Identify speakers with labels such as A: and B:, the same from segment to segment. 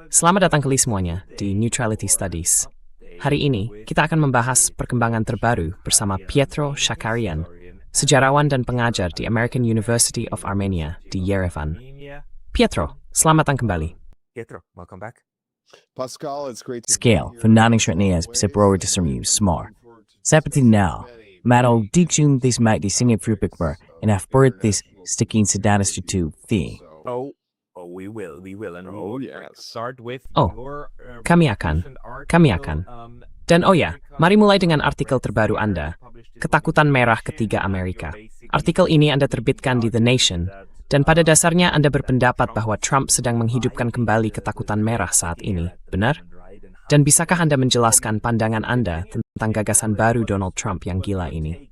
A: Selamat datang kembali semuanya di Neutrality Studies. Hari ini, kita akan membahas perkembangan terbaru bersama Pietro Shakarian, sejarawan dan pengajar di American University of Armenia di Yerevan. Pietro, selamat datang kembali.
B: Scale, vandaag is besproken te sermu smart. Seperti now, Mado dicum this might di singing frupikmer and have heard this sticking sedanis to thing.
C: We will. And start with
A: Kami akan. Dan mari mulai dengan artikel terbaru Anda, Ketakutan Merah Ketiga Amerika. Artikel ini Anda terbitkan di The Nation, dan pada dasarnya Anda berpendapat bahwa Trump sedang menghidupkan kembali ketakutan merah saat ini, benar? Dan bisakah Anda menjelaskan pandangan Anda tentang gagasan baru Donald Trump yang gila ini?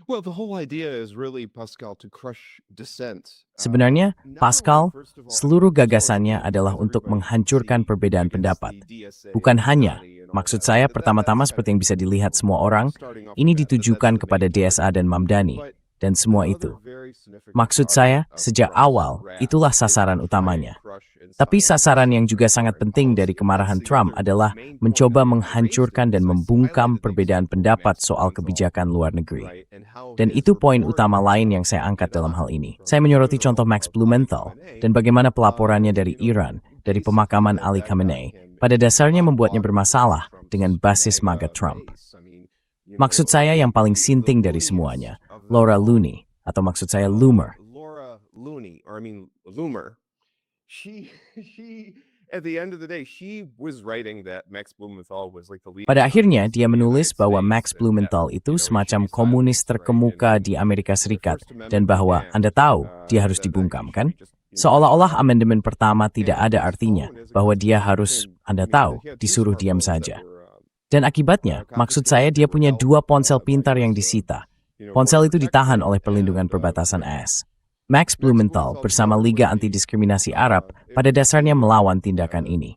D: Well, the whole idea is really, Pascal, to crush dissent.
B: Sebenarnya, Pascal, seluruh gagasannya adalah untuk menghancurkan perbedaan pendapat. Bukan hanya, maksud saya pertama-tama seperti yang bisa dilihat semua orang, ini ditujukan kepada DSA dan Mamdani, dan semua itu. Maksud saya, sejak awal, itulah sasaran utamanya. Tapi sasaran yang juga sangat penting dari kemarahan Trump adalah mencoba menghancurkan dan membungkam perbedaan pendapat soal kebijakan luar negeri. Dan itu poin utama lain yang saya angkat dalam hal ini. Saya menyoroti contoh Max Blumenthal dan bagaimana pelaporannya dari Iran, dari pemakaman Ali Khamenei, pada dasarnya membuatnya bermasalah dengan basis MAGA Trump. Maksud saya yang paling sinting dari semuanya, Laura Looney, atau maksud saya Loomer.
D: Laura Looney, Loomer. She at the end of the day, she was writing that Max Blumenthal was like the leader.
B: Pada akhirnya, dia menulis bahwa Max Blumenthal itu semacam komunis terkemuka di Amerika Serikat dan bahwa, Anda tahu, dia harus dibungkam, kan? Seolah-olah amandemen pertama tidak ada artinya, bahwa dia harus, Anda tahu, disuruh diam saja. Dan akibatnya, maksud saya dia punya 2 ponsel pintar yang disita. Ponsel itu ditahan oleh perlindungan perbatasan AS. Max Blumenthal bersama Liga Anti-Diskriminasi Arab pada dasarnya melawan tindakan ini.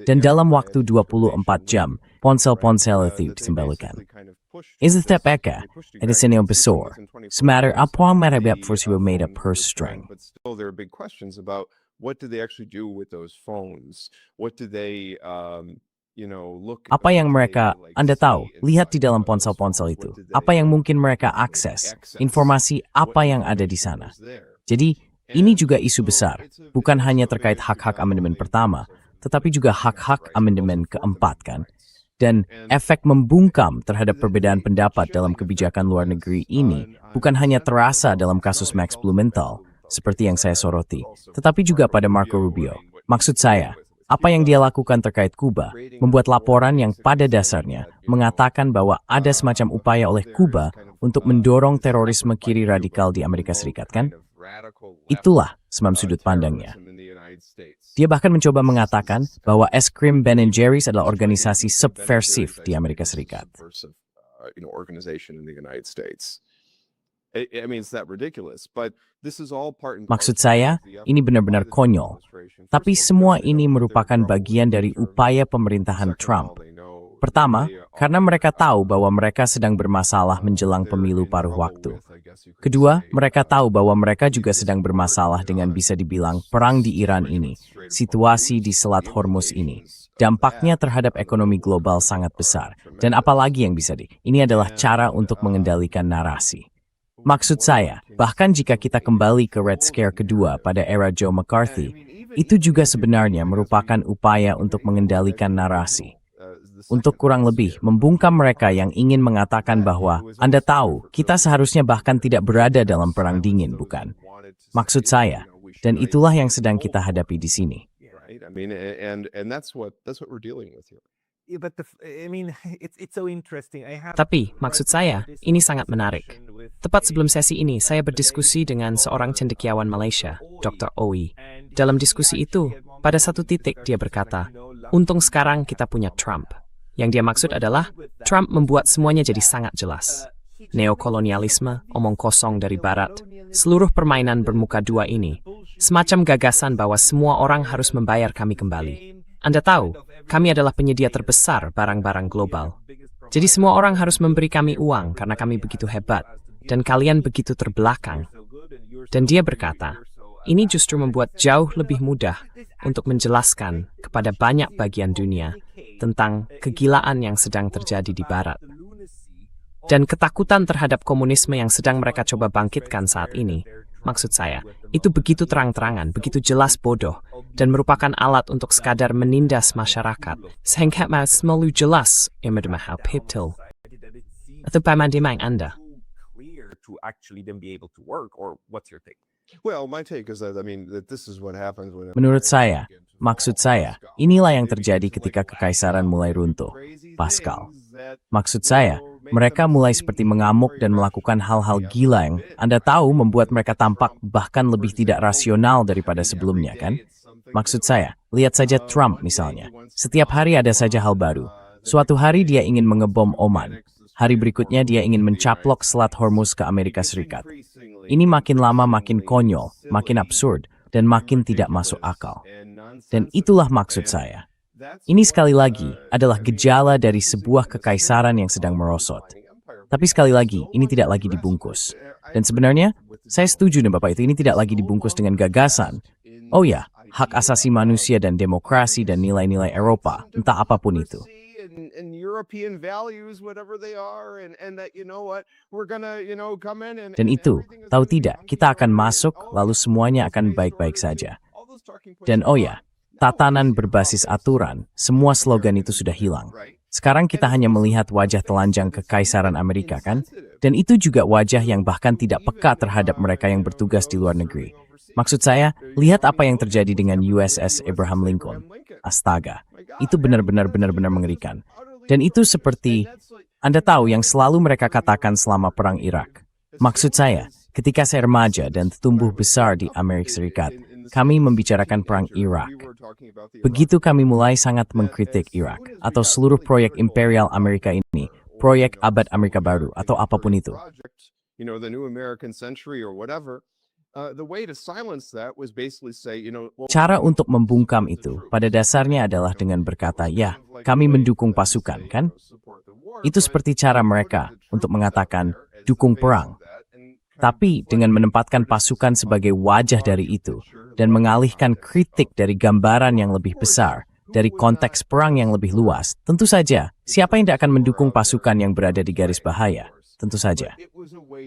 B: Dan dalam waktu 24 jam, ponsel-ponsel itu disembalikan. Is that Becca? It is in your besor. Sematter apa yang mereka for made a purse string.
D: But still, there are big questions about what do they actually do with those phones? What do they
B: Apa yang mereka, Anda tahu, lihat di dalam ponsel-ponsel itu. Apa yang mungkin mereka akses, informasi apa yang ada di sana. Jadi, ini juga isu besar, bukan hanya terkait hak-hak amandemen pertama, tetapi juga hak-hak amandemen keempat, kan? Dan efek membungkam terhadap perbedaan pendapat dalam kebijakan luar negeri ini bukan hanya terasa dalam kasus Max Blumenthal, seperti yang saya soroti, tetapi juga pada Marco Rubio. Maksud saya, apa yang dia lakukan terkait Kuba membuat laporan yang pada dasarnya mengatakan bahwa ada semacam upaya oleh Kuba untuk mendorong terorisme kiri radikal di Amerika Serikat, kan? Itulah semam sudut pandangnya. Dia bahkan mencoba mengatakan bahwa es krim Ben & Jerry's adalah organisasi subversif di Amerika Serikat. Maksud saya, ini benar-benar konyol. Tapi semua ini merupakan bagian dari upaya pemerintahan Trump. Pertama, karena mereka tahu bahwa mereka sedang bermasalah menjelang pemilu paruh waktu. Kedua, mereka tahu bahwa mereka juga sedang bermasalah dengan bisa dibilang perang di Iran ini, situasi di Selat Hormuz ini. Dampaknya terhadap ekonomi global sangat besar. Dan apalagi yang bisa ini adalah cara untuk mengendalikan narasi. Maksud saya, bahkan jika kita kembali ke Red Scare kedua pada era Joe McCarthy, itu juga sebenarnya merupakan upaya untuk mengendalikan narasi. Untuk kurang lebih membungkam mereka yang ingin mengatakan bahwa, Anda tahu, kita seharusnya bahkan tidak berada dalam perang dingin, bukan? Maksud saya, dan itulah yang sedang kita hadapi di sini.
A: Tapi, maksud saya, ini sangat menarik. Tepat sebelum sesi ini, saya berdiskusi dengan seorang cendekiawan Malaysia, Dr. Owi. Dalam diskusi itu, pada satu titik dia berkata, untung sekarang kita punya Trump. Yang dia maksud adalah, Trump membuat semuanya jadi sangat jelas. Neokolonialisme, omong kosong dari Barat, seluruh permainan bermuka dua ini, semacam gagasan bahwa semua orang harus membayar kami kembali. Anda tahu, kami adalah penyedia terbesar barang-barang global. Jadi semua orang harus memberi kami uang karena kami begitu hebat, dan kalian begitu terbelakang. Dan dia berkata, ini justru membuat jauh lebih mudah untuk menjelaskan kepada banyak bagian dunia tentang kegilaan yang sedang terjadi di Barat. Dan ketakutan terhadap komunisme yang sedang mereka coba bangkitkan saat ini, maksud saya, itu begitu terang-terangan, begitu jelas bodoh, dan merupakan alat untuk sekadar menindas masyarakat, sehingga selalu jelas imedmahal piptil. Atau bagaimana Anda?
C: To actually then be able to work, or what's your take?
D: Well, my take is that this is what happens when
B: Menurut saya, maksud saya, inilah yang terjadi ketika kekaisaran mulai runtuh. Pascal. Maksud saya, mereka mulai seperti mengamuk dan melakukan hal-hal gila yang Anda tahu membuat mereka tampak bahkan lebih tidak rasional daripada sebelumnya, kan? Maksud saya, lihat saja Trump misalnya. Setiap hari ada saja hal baru. Suatu hari dia ingin mengebom Oman. Hari berikutnya dia ingin mencaplok Selat Hormuz ke Amerika Serikat. Ini makin lama makin konyol, makin absurd, dan makin tidak masuk akal. Dan itulah maksud saya. Ini sekali lagi adalah gejala dari sebuah kekaisaran yang sedang merosot. Tapi sekali lagi, ini tidak lagi dibungkus. Dan sebenarnya, saya setuju dengan Bapak itu, ini tidak lagi dibungkus dengan gagasan. Oh ya, hak asasi manusia dan demokrasi dan nilai-nilai Eropa, entah apapun itu.
D: and European values, whatever they are, and that, you know what, we're gonna, come in and
B: Dan itu,
D: everything is
B: tahu
D: gonna be
B: tidak,
D: fine.
B: kita akan
D: And
B: masuk,
D: all
B: lalu
D: those
B: semuanya akan
D: space
B: baik-baik
D: for
B: saja.
D: all those talking points
B: Dan
D: are
B: oh ya,
D: gone.
B: tatanan berbasis aturan, semua slogan itu sudah hilang. Sekarang kita hanya melihat wajah telanjang kekaisaran Amerika, kan? Dan itu juga wajah yang bahkan tidak peka terhadap mereka yang bertugas di luar negeri. Maksud saya, lihat apa yang terjadi dengan USS Abraham Lincoln. Astaga, itu benar-benar mengerikan. Dan itu seperti, Anda tahu yang selalu mereka katakan selama Perang Irak. Maksud saya, ketika saya remaja dan tumbuh besar di Amerika Serikat, kami membicarakan Perang Irak. Begitu kami mulai sangat mengkritik Irak, atau seluruh proyek imperial Amerika ini, proyek abad Amerika Baru, atau apapun itu.
D: The new American century or whatever. The way to silence that was basically say, well,
B: Cara untuk membungkam itu pada dasarnya adalah dengan berkata, ya, kami mendukung pasukan, kan? Itu seperti cara mereka untuk mengatakan, dukung perang. Tapi dengan menempatkan pasukan sebagai wajah dari itu, dan mengalihkan kritik dari gambaran yang lebih besar, dari konteks perang yang lebih luas, tentu saja, siapa yang tidak akan mendukung pasukan yang berada di garis bahaya? Tentu saja.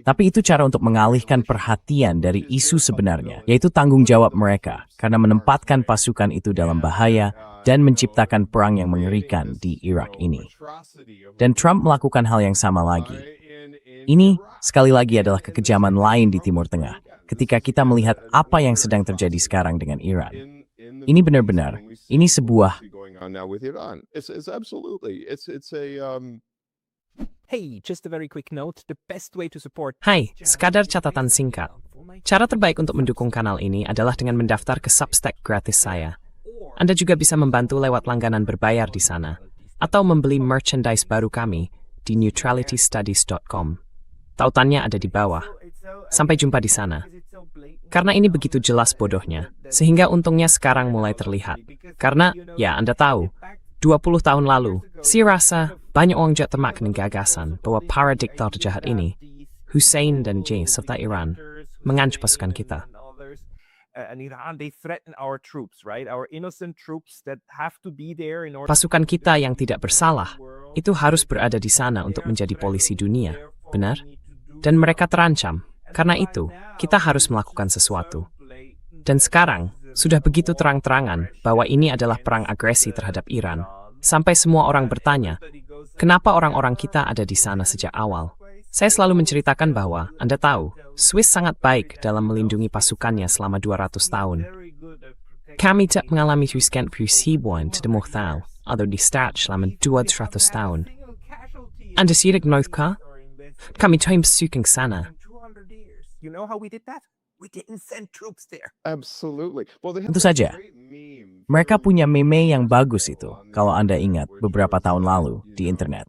B: Tapi itu cara untuk mengalihkan perhatian dari isu sebenarnya, yaitu tanggung jawab mereka, karena menempatkan pasukan itu dalam bahaya dan menciptakan perang yang mengerikan di Irak ini. Dan Trump melakukan hal yang sama lagi. Ini, sekali lagi, adalah kekejaman lain di Timur Tengah, ketika kita melihat apa yang sedang terjadi sekarang dengan Iran. Ini benar-benar, ini sebuah
C: Hey, just a very quick note, the best way to support...
A: Hai, sekadar catatan singkat. Cara terbaik untuk mendukung kanal ini adalah dengan mendaftar ke Substack gratis saya. Anda juga bisa membantu lewat langganan berbayar di sana, atau membeli merchandise baru kami di neutralitystudies.com. Tautannya ada di bawah. Sampai jumpa di sana. Karena ini begitu jelas bodohnya, sehingga untungnya sekarang mulai terlihat. Karena, ya Anda tahu, 20 tahun lalu, saya rasa banyak orang juga termakan gagasan bahwa para diktator jahat ini, Hussein dan J serta Iran, mengancam pasukan kita. Pasukan kita yang tidak bersalah, itu harus berada di sana untuk menjadi polisi dunia, benar? Dan mereka terancam. Karena itu, kita harus melakukan sesuatu. Dan sekarang, sudah begitu terang-terangan bahwa ini adalah perang agresi terhadap Iran. Sampai semua orang bertanya, kenapa orang-orang kita ada di sana sejak awal? Saya selalu menceritakan bahwa, Anda tahu, Swiss sangat baik dalam melindungi pasukannya selama 200 tahun. Kami tak mengalami riskan persibuan tidak muhtal, atau di start selama 200 tahun. Anda sirik menurut? Kami tim pasukan sana.
C: You know how we did that? We didn't send troops there.
D: Absolutely.
B: Tentu saja. Mereka punya meme yang bagus itu, kalau Anda ingat beberapa tahun lalu di internet.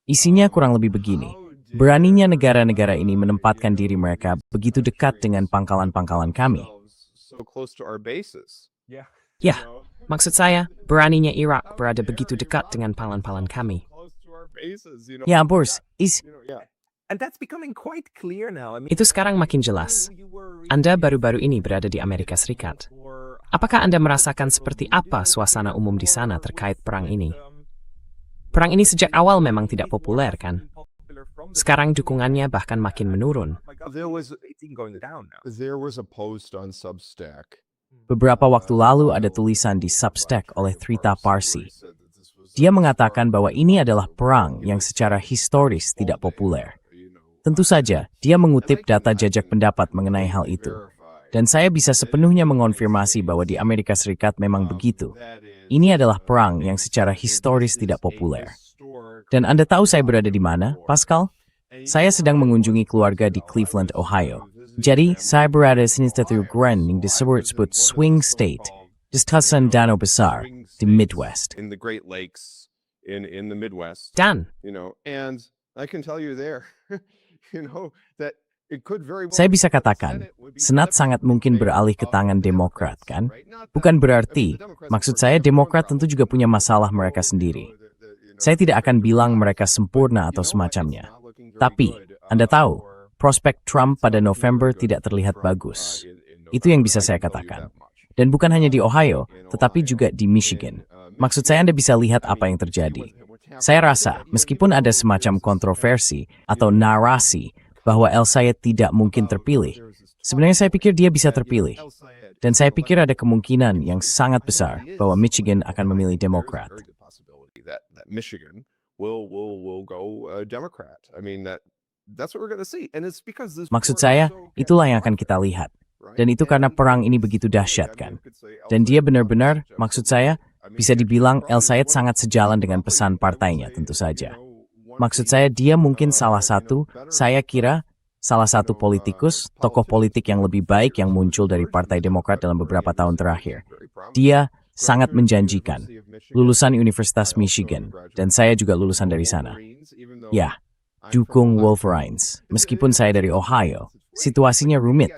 B: Isinya kurang lebih begini. Beraninya negara-negara ini menempatkan diri mereka begitu dekat dengan pangkalan-pangkalan kami.
A: Ya, maksud saya, beraninya Irak berada begitu dekat dengan pangkalan-pangkalan kami.
B: Ya, Bors,
C: And that's becoming quite clear now. I mean,
A: Itu sekarang makin jelas. Anda baru-baru ini berada di Amerika Serikat. Apakah Anda merasakan seperti apa suasana umum di sana terkait perang ini? Perang ini sejak awal memang tidak populer, kan? Sekarang dukungannya bahkan makin menurun.
D: There was
C: going down now.
D: there was a post on Substack.
B: Beberapa waktu lalu ada tulisan di Substack oleh Trita Parsi. Dia mengatakan bahwa ini adalah perang yang secara historis tidak populer. Tentu saja, dia mengutip data jajak pendapat mengenai hal itu. Dan saya bisa sepenuhnya mengonfirmasi bahwa di Amerika Serikat memang begitu. Ini adalah perang yang secara historis tidak populer. Dan Anda tahu saya berada di mana, Pascal? Saya sedang mengunjungi keluarga di Cleveland, Ohio. Jadi, saya berada di sini satu Grand yang disebut swing state, di stasiun Danau Besar, di Midwest.
D: In the Great Lakes, in the Midwest.
A: Dan,
D: And I can tell you there, that it could very well
B: Saya bisa katakan, Senat sangat mungkin beralih ke tangan Demokrat, kan? Bukan berarti, maksud saya Demokrat tentu juga punya masalah mereka sendiri. Saya tidak akan bilang mereka sempurna atau semacamnya. Tapi, Anda tahu, prospek Trump pada November tidak terlihat bagus. Itu yang bisa saya katakan. Dan bukan hanya di Ohio, tetapi juga di Michigan. Maksud saya Anda bisa lihat apa yang terjadi. Saya rasa, meskipun ada semacam kontroversi atau narasi bahwa El Sayed tidak mungkin terpilih, sebenarnya saya pikir dia bisa terpilih. Dan saya pikir ada kemungkinan yang sangat besar bahwa Michigan akan memilih Demokrat.
D: that Michigan will go Democrat. I mean that's what we're going to see. And it's because this
B: Maksud saya, itulah yang akan kita lihat. Dan itu karena perang ini begitu dahsyat, kan? Dan dia benar-benar, maksud saya, bisa dibilang El Sayed sangat sejalan dengan pesan partainya, tentu saja. Maksud saya, dia mungkin saya kira, salah satu politikus, tokoh politik yang lebih baik yang muncul dari Partai Demokrat dalam beberapa tahun terakhir. Dia sangat menjanjikan. Lulusan Universitas Michigan, dan saya juga lulusan dari sana. Ya, dukung Wolverines. Meskipun saya dari Ohio, situasinya rumit.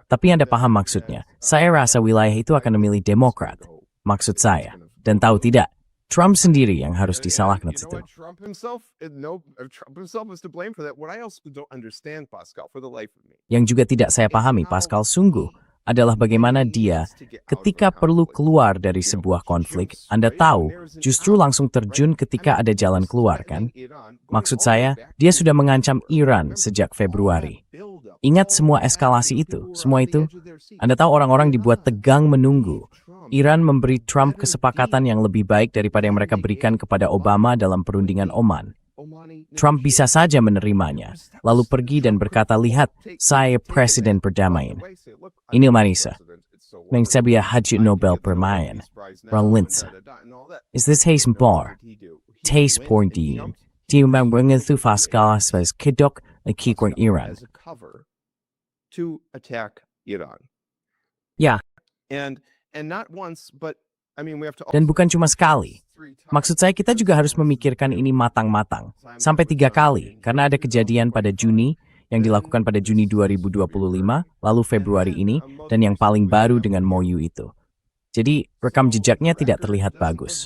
B: Tapi Anda paham maksudnya. Saya rasa wilayah itu akan memilih Demokrat. Maksud saya. Dan tahu tidak, Trump sendiri yang harus disalahkan situ.
D: Trump himself is to blame for that. What I also don't understand, Pascal, for the life of me.
B: Yang juga tidak saya pahami, Pascal, sungguh, adalah bagaimana dia, ketika perlu keluar dari sebuah konflik, Anda tahu, justru langsung terjun ketika ada jalan keluar, kan? Maksud saya, dia sudah mengancam Iran sejak Februari. Ingat semua eskalasi itu, semua itu? Anda tahu orang-orang dibuat tegang menunggu. Iran memberi Trump kesepakatan yang lebih baik daripada yang mereka berikan kepada Obama dalam perundingan Oman. Trump bisa saja menerimanya, lalu pergi dan berkata, lihat, saya presiden perdamaian. Ini Marisa, yang sebuah Haji Nobel permain, Linsa. Is this Hayes Bar? Taste point din. Dia mengentu Pascal sebagai kedok kikong Iran.
D: To attack Iran.
A: ya,
D: And not once, but I mean we have to.
B: Dan bukan cuma sekali. Maksud saya kita juga harus memikirkan ini matang-matang. Sampai 3 kali, karena ada kejadian pada Juni, yang dilakukan pada Juni 2025, lalu Februari ini, dan yang paling baru dengan Moyu itu. Jadi, rekam jejaknya tidak terlihat bagus.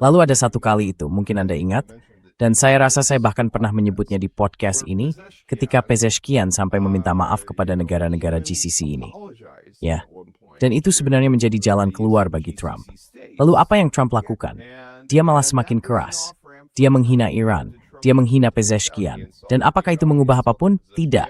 B: Lalu ada 1 kali itu, mungkin Anda ingat, dan saya rasa saya bahkan pernah menyebutnya di podcast ini, ketika Pezeshkian sampai meminta maaf kepada negara-negara GCC ini. Ya, dan itu sebenarnya menjadi jalan keluar bagi Trump. Lalu apa yang Trump lakukan? Dia malah semakin keras. Dia menghina Iran. Dia menghina Pezeshkian. Dan apakah itu mengubah apapun? Tidak.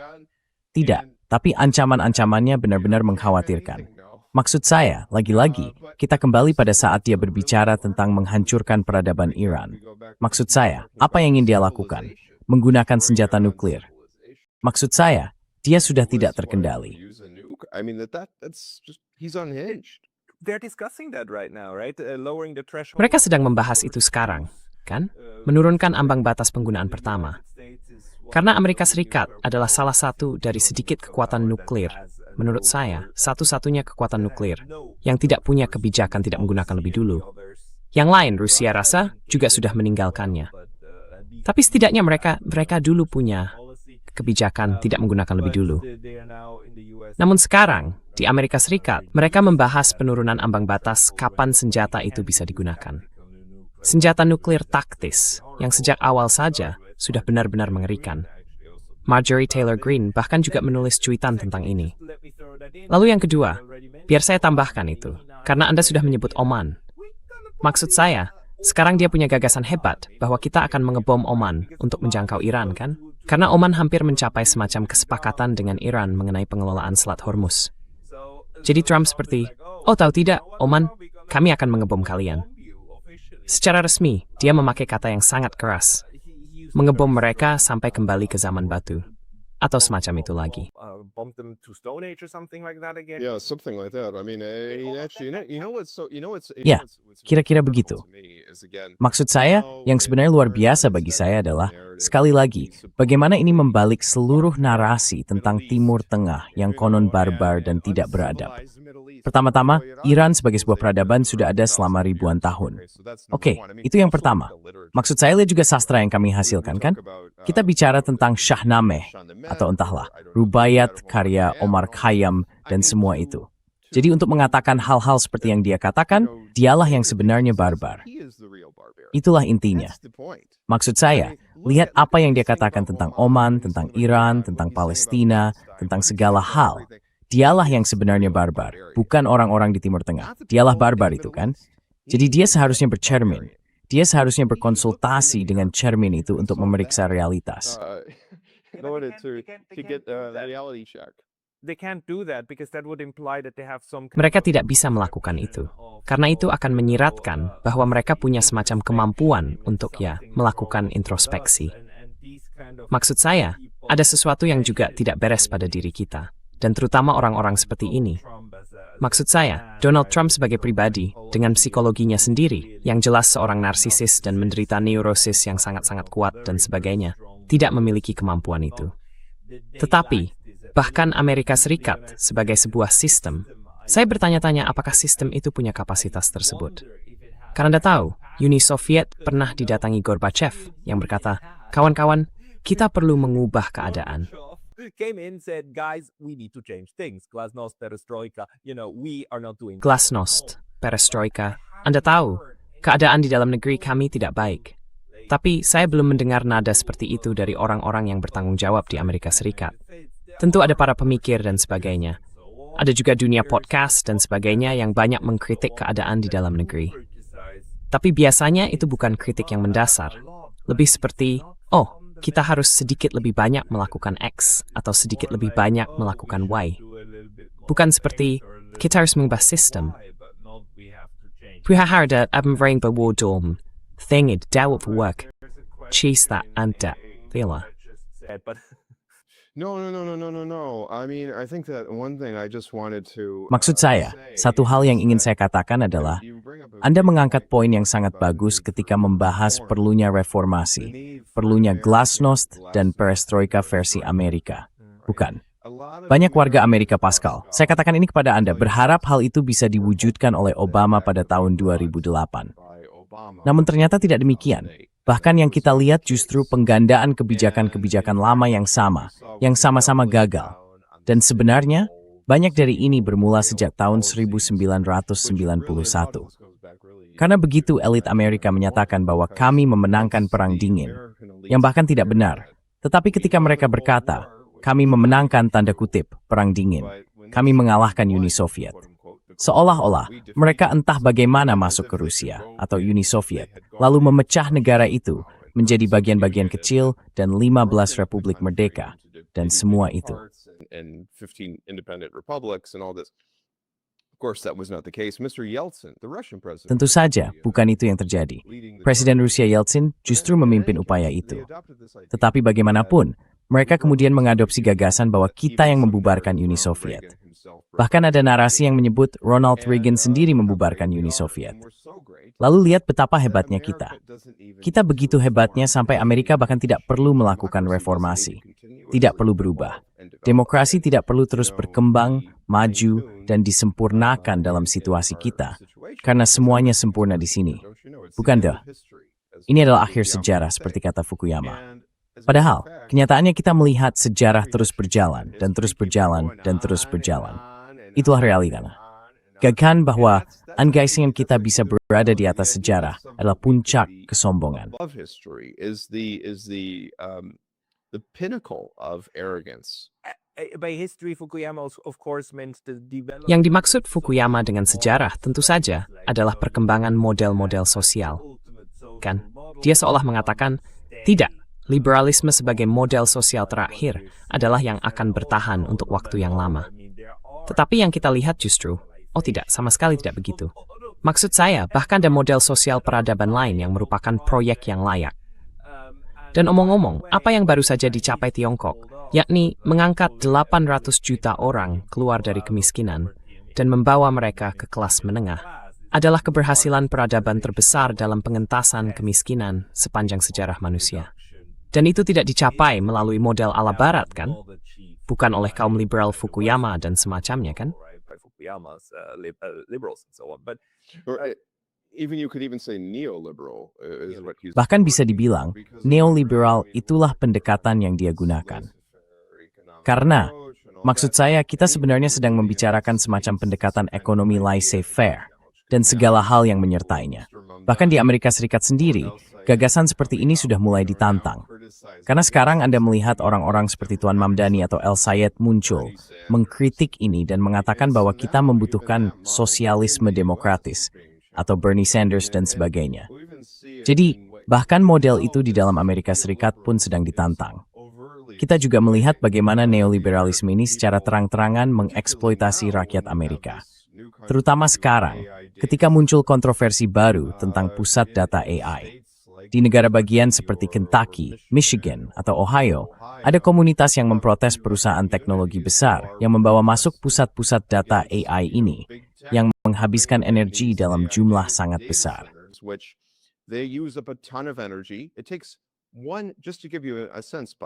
B: Tidak. Tapi ancaman-ancamannya benar-benar mengkhawatirkan. Maksud saya, lagi-lagi, kita kembali pada saat dia berbicara tentang menghancurkan peradaban Iran. Maksud saya, apa yang ingin dia lakukan? Menggunakan senjata nuklir. Maksud saya, dia sudah tidak terkendali.
D: I mean that's just he's unhinged.
C: They're discussing that right now, right? Lowering the threshold.
A: mereka sedang membahas itu sekarang, kan? Menurunkan ambang batas penggunaan pertama. Karena Amerika Serikat adalah salah satu dari sedikit kekuatan nuklir, menurut saya, satu-satunya kekuatan nuklir yang tidak punya kebijakan tidak menggunakan lebih dulu. Yang lain, Rusia rasa, juga sudah meninggalkannya. Tapi setidaknya mereka dulu punya kebijakan tidak menggunakan lebih dulu. Namun sekarang, di Amerika Serikat, mereka membahas penurunan ambang batas kapan senjata itu bisa digunakan. Senjata nuklir taktis, yang sejak awal saja sudah benar-benar mengerikan. Marjorie Taylor Greene bahkan juga menulis cuitan tentang ini. Lalu yang kedua, biar saya tambahkan itu, karena Anda sudah menyebut Oman. Maksud saya, sekarang dia punya gagasan hebat bahwa kita akan mengebom Oman untuk menjangkau Iran, kan? Karena Oman hampir mencapai semacam kesepakatan dengan Iran mengenai pengelolaan Selat Hormuz. Jadi Trump seperti, oh tahu tidak, Oman, kami akan mengebom kalian. Secara resmi, dia memakai kata yang sangat keras. Mengebom mereka sampai kembali ke zaman batu. Atau semacam itu lagi.
C: Bomb them to Stone Age or something like that again.
D: Yeah, something like that. I mean, actually,
B: Ya, kira-kira begitu. Maksud saya, yang sebenarnya luar biasa bagi saya adalah, sekali lagi, bagaimana ini membalik seluruh narasi tentang Timur Tengah yang konon barbar dan tidak beradab. Pertama-tama, Iran sebagai sebuah peradaban sudah ada selama ribuan tahun. Oke, itu yang pertama. Maksud saya lihat juga sastra yang kami hasilkan, kan? Kita bicara tentang Shahnameh, atau entahlah, Rubaiyat, karya Omar Khayyam, dan semua itu. Jadi untuk mengatakan hal-hal seperti yang dia katakan, dialah yang sebenarnya barbar. Itulah intinya. Maksud saya, lihat apa yang dia katakan tentang Oman, tentang Iran, tentang Palestina, tentang segala hal. Dialah yang sebenarnya barbar, bukan orang-orang di Timur Tengah. Dialah barbar itu, kan? Jadi dia seharusnya bercermin. Dia seharusnya berkonsultasi dengan cermin itu untuk memeriksa realitas.
C: They can't do that because that would imply that they have some
A: Mereka tidak bisa melakukan itu. Karena itu akan menyiratkan bahwa mereka punya semacam kemampuan untuk melakukan introspeksi. Maksud saya, ada sesuatu yang juga tidak beres pada diri kita. Dan terutama orang-orang seperti ini. Maksud saya, Donald Trump sebagai pribadi, dengan psikologinya sendiri, yang jelas seorang narsisis dan menderita neurosis yang sangat-sangat kuat dan sebagainya, tidak memiliki kemampuan itu. Tetapi, bahkan Amerika Serikat sebagai sebuah sistem, saya bertanya-tanya apakah sistem itu punya kapasitas tersebut. Karena Anda tahu, Uni Soviet pernah didatangi Gorbachev yang berkata, kawan-kawan, kita perlu mengubah keadaan.
C: came in said, guys, we need to change things. Glasnost, perestroika, we are not doing
A: Glasnost, perestroika, Anda tahu, keadaan di dalam negeri kami tidak baik. Tapi saya belum mendengar nada seperti itu dari orang-orang yang bertanggung jawab di Amerika Serikat. Tentu ada para pemikir dan sebagainya. Ada juga dunia podcast dan sebagainya yang banyak mengkritik keadaan di dalam negeri. Tapi biasanya itu bukan kritik yang mendasar. Lebih seperti, oh, kita harus sedikit lebih banyak melakukan X atau sedikit lebih banyak melakukan Y. Bukan seperti, kita harus mengubah sistem. Prihaharda abmvering bewodom, thingid dawup work, cheese that and that, thila.
C: but
D: No. I mean, I think that one thing I just wanted to.
B: Maksud saya, satu hal yang ingin saya katakan adalah, Anda mengangkat poin yang sangat bagus ketika membahas perlunya reformasi, perlunya glasnost dan perestroika versi Amerika. Bukan. Banyak warga Amerika Pascal, saya katakan ini kepada Anda, berharap hal itu bisa diwujudkan oleh Obama pada tahun 2008. Namun ternyata tidak demikian. Bahkan yang kita lihat justru penggandaan kebijakan-kebijakan lama yang sama-sama gagal. Dan sebenarnya, banyak dari ini bermula sejak tahun 1991. Karena begitu elit Amerika menyatakan bahwa kami memenangkan Perang Dingin, yang bahkan tidak benar. Tetapi ketika mereka berkata, kami memenangkan tanda kutip Perang Dingin, kami mengalahkan Uni Soviet. Seolah-olah mereka entah bagaimana masuk ke Rusia atau Uni Soviet, lalu memecah negara itu menjadi bagian-bagian kecil dan 15 republik merdeka, dan semua itu.
D: And 15 independent republics and all this. Of course, that was not the case. Mr. Yeltsin, the Russian president.
B: Tentu saja, bukan itu yang terjadi. Presiden Rusia Yeltsin justru memimpin upaya itu. Tetapi bagaimanapun, mereka kemudian mengadopsi gagasan bahwa kita yang membubarkan Uni Soviet. Bahkan ada narasi yang menyebut Ronald Reagan sendiri membubarkan Uni Soviet. Lalu lihat betapa hebatnya kita. Kita begitu hebatnya sampai Amerika bahkan tidak perlu melakukan reformasi. Tidak perlu berubah. Demokrasi tidak perlu terus berkembang, maju, dan disempurnakan dalam situasi kita. Karena semuanya sempurna di sini. Bukan dah. Ini adalah akhir sejarah seperti kata Fukuyama. Padahal, kenyataannya kita melihat sejarah terus berjalan, dan terus berjalan, dan terus berjalan. Itulah realitanya. Gagahan bahwa anggasingan kita bisa berada di atas sejarah adalah puncak kesombongan.
D: Above history is the pinnacle of arrogance.
C: By history, Fukuyama of course meant the development.
A: Yang dimaksud Fukuyama dengan sejarah tentu saja adalah perkembangan model-model sosial. Kan? Dia seolah mengatakan, tidak, liberalisme sebagai model sosial terakhir adalah yang akan bertahan untuk waktu yang lama. Tetapi yang kita lihat justru, oh tidak, sama sekali tidak begitu. Maksud saya, bahkan ada model sosial peradaban lain yang merupakan proyek yang layak. Dan omong-omong, apa yang baru saja dicapai Tiongkok, yakni mengangkat 800 juta orang keluar dari kemiskinan dan membawa mereka ke kelas menengah, adalah keberhasilan peradaban terbesar dalam pengentasan kemiskinan sepanjang sejarah manusia. Dan itu tidak dicapai melalui model ala Barat, kan? Bukan oleh kaum liberal Fukuyama dan semacamnya, kan?
C: By Fukuyama's liberals and so on. But
D: Even you could even say neoliberal is what he's.
B: Bahkan bisa dibilang, neoliberal itulah pendekatan yang dia gunakan. Karena, maksud saya, kita sebenarnya sedang membicarakan semacam pendekatan ekonomi laissez-faire dan segala hal yang menyertainya. Bahkan di Amerika Serikat sendiri, gagasan seperti ini sudah mulai ditantang. Karena sekarang Anda melihat orang-orang seperti Tuan Mamdani atau El Sayed muncul, mengkritik ini dan mengatakan bahwa kita membutuhkan sosialisme demokratis, atau Bernie Sanders dan sebagainya. Jadi, bahkan model itu di dalam Amerika Serikat pun sedang ditantang. Kita juga melihat bagaimana neoliberalisme ini secara terang-terangan mengeksploitasi rakyat Amerika. Terutama sekarang, ketika muncul kontroversi baru tentang pusat data AI. Di negara bagian seperti Kentucky, Michigan, atau Ohio, ada komunitas yang memprotes perusahaan teknologi besar yang membawa masuk pusat-pusat data AI ini, yang menghabiskan energi dalam jumlah sangat besar.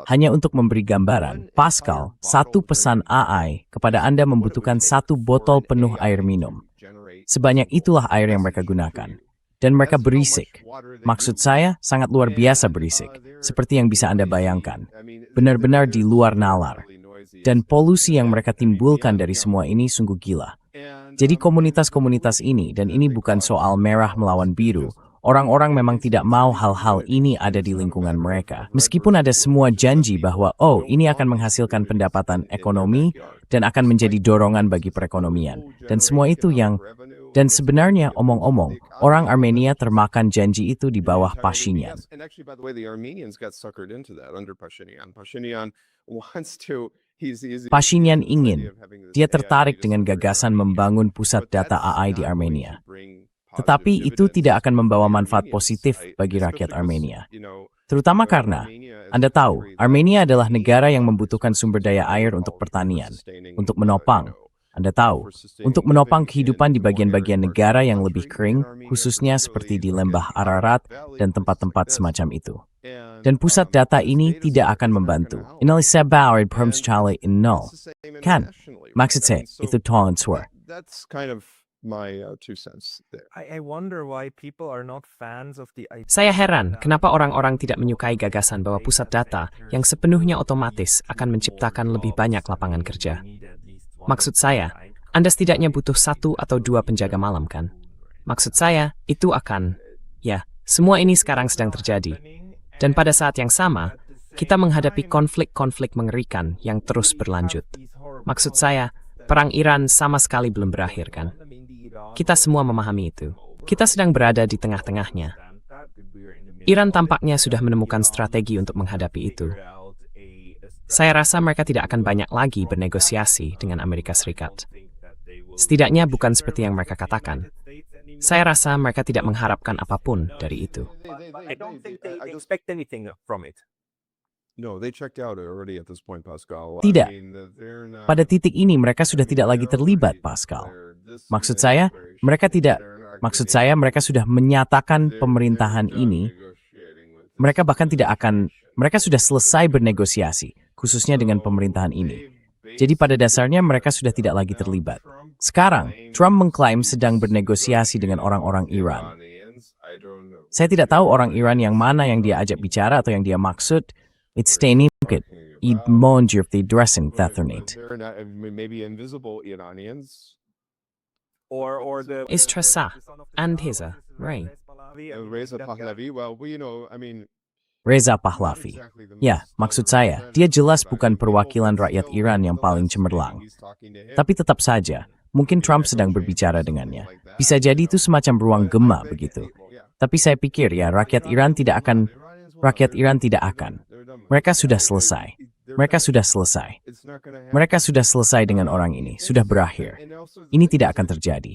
B: Hanya untuk memberi gambaran, Pascal, satu pesan AI kepada Anda membutuhkan 1 botol penuh air minum. Sebanyak itulah air yang mereka gunakan. Dan mereka berisik. Maksud saya, sangat luar biasa berisik. Seperti yang bisa Anda bayangkan. Benar-benar di luar nalar. Dan polusi yang mereka timbulkan dari semua ini sungguh gila. Jadi komunitas-komunitas ini, dan ini bukan soal merah melawan biru, orang-orang memang tidak mau hal-hal ini ada di lingkungan mereka. Meskipun ada semua janji bahwa, oh, ini akan menghasilkan pendapatan ekonomi dan akan menjadi dorongan bagi perekonomian. Dan semua itu dan sebenarnya omong-omong, orang Armenia termakan janji itu di bawah Pashinyan. Pashinyan ingin, dia tertarik dengan gagasan membangun pusat data AI di Armenia. Tetapi itu tidak akan membawa manfaat positif bagi rakyat Armenia. Terutama karena, Anda tahu, Armenia adalah negara yang membutuhkan sumber daya air untuk pertanian, untuk menopang. Anda tahu, untuk menopang kehidupan di bagian-bagian negara yang lebih kering, khususnya seperti di lembah Ararat dan tempat-tempat semacam itu. Dan pusat data ini tidak akan membantu. Inilah sebab permschale in nol. Kan? Maksud saya, itu tolong suara.
D: That's kind of my 2 cents there.
C: I wonder why people are not fans of the idea.
A: Saya heran kenapa orang-orang tidak menyukai gagasan bahwa pusat data yang sepenuhnya otomatis akan menciptakan lebih banyak lapangan kerja. Maksud saya, Anda setidaknya butuh 1 atau 2 penjaga malam, kan? Maksud saya, itu akan, ya, semua ini sekarang sedang terjadi. Dan pada saat yang sama, kita menghadapi konflik-konflik mengerikan yang terus berlanjut. Maksud saya, perang Iran sama sekali belum berakhir, kan? Kita semua memahami itu. Kita sedang berada di tengah-tengahnya. Iran tampaknya sudah menemukan strategi untuk menghadapi itu. Saya rasa mereka tidak akan banyak lagi bernegosiasi dengan Amerika Serikat. Setidaknya bukan seperti yang mereka katakan. Saya rasa mereka tidak mengharapkan apapun dari itu.
C: I don't think they expect anything from it.
D: No, they checked out already at this point, Pascal.
B: Tidak.
D: They're not-
B: Pada titik ini mereka sudah tidak lagi terlibat, Pascal. Maksud saya, mereka sudah menyatakan pemerintahan ini, mereka sudah selesai bernegosiasi, khususnya dengan pemerintahan ini. Jadi pada dasarnya mereka sudah tidak lagi terlibat. Sekarang, Trump mengklaim sedang bernegosiasi dengan orang-orang Iran. Saya tidak tahu orang Iran yang mana yang dia ajak bicara atau yang dia maksud. It's steniket, idmonjir the dressing thathernate.
D: They're not, maybe invisible Iranians.
C: or the
A: Is Tressa
C: the son of
A: and
C: Tressa,
A: his Ray.
D: Reza Pahlavi, well,
B: Reza Pahlavi. Ya, maksud saya, dia jelas bukan perwakilan rakyat Iran yang paling cemerlang. Tapi tetap saja, mungkin Trump sedang berbicara dengannya. Bisa jadi itu semacam ruang gema begitu. Tapi saya pikir ya, rakyat Iran tidak akan. Mereka sudah selesai. Mereka sudah selesai. Mereka sudah selesai dengan orang ini, sudah berakhir. Ini tidak akan terjadi.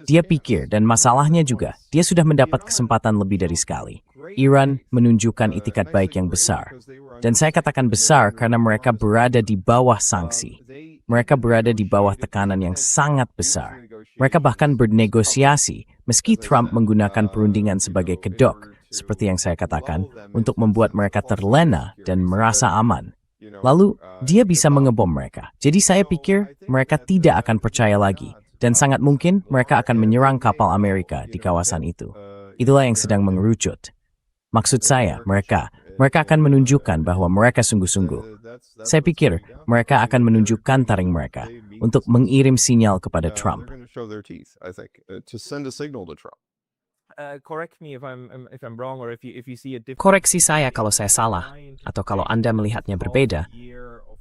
B: Dia pikir, dan masalahnya juga, dia sudah mendapat kesempatan lebih dari sekali. Iran menunjukkan itikat baik yang besar. Dan saya katakan besar karena mereka berada di bawah sanksi. Mereka berada di bawah tekanan yang sangat besar. Mereka bahkan bernegosiasi, meski Trump menggunakan perundingan sebagai kedok, seperti yang saya katakan, untuk membuat mereka terlena dan merasa aman. Lalu, dia bisa mengebom mereka. Jadi saya pikir mereka tidak akan percaya lagi. Dan sangat mungkin mereka akan menyerang kapal Amerika di kawasan itu. Itulah yang sedang mengerucut. Maksud saya, mereka akan menunjukkan bahwa mereka sungguh-sungguh. Saya pikir mereka akan menunjukkan taring mereka untuk mengirim sinyal kepada Trump.
C: Correct me if I'm wrong or if you see a different.
A: Koreksi saya kalau saya salah, atau kalau Anda melihatnya berbeda.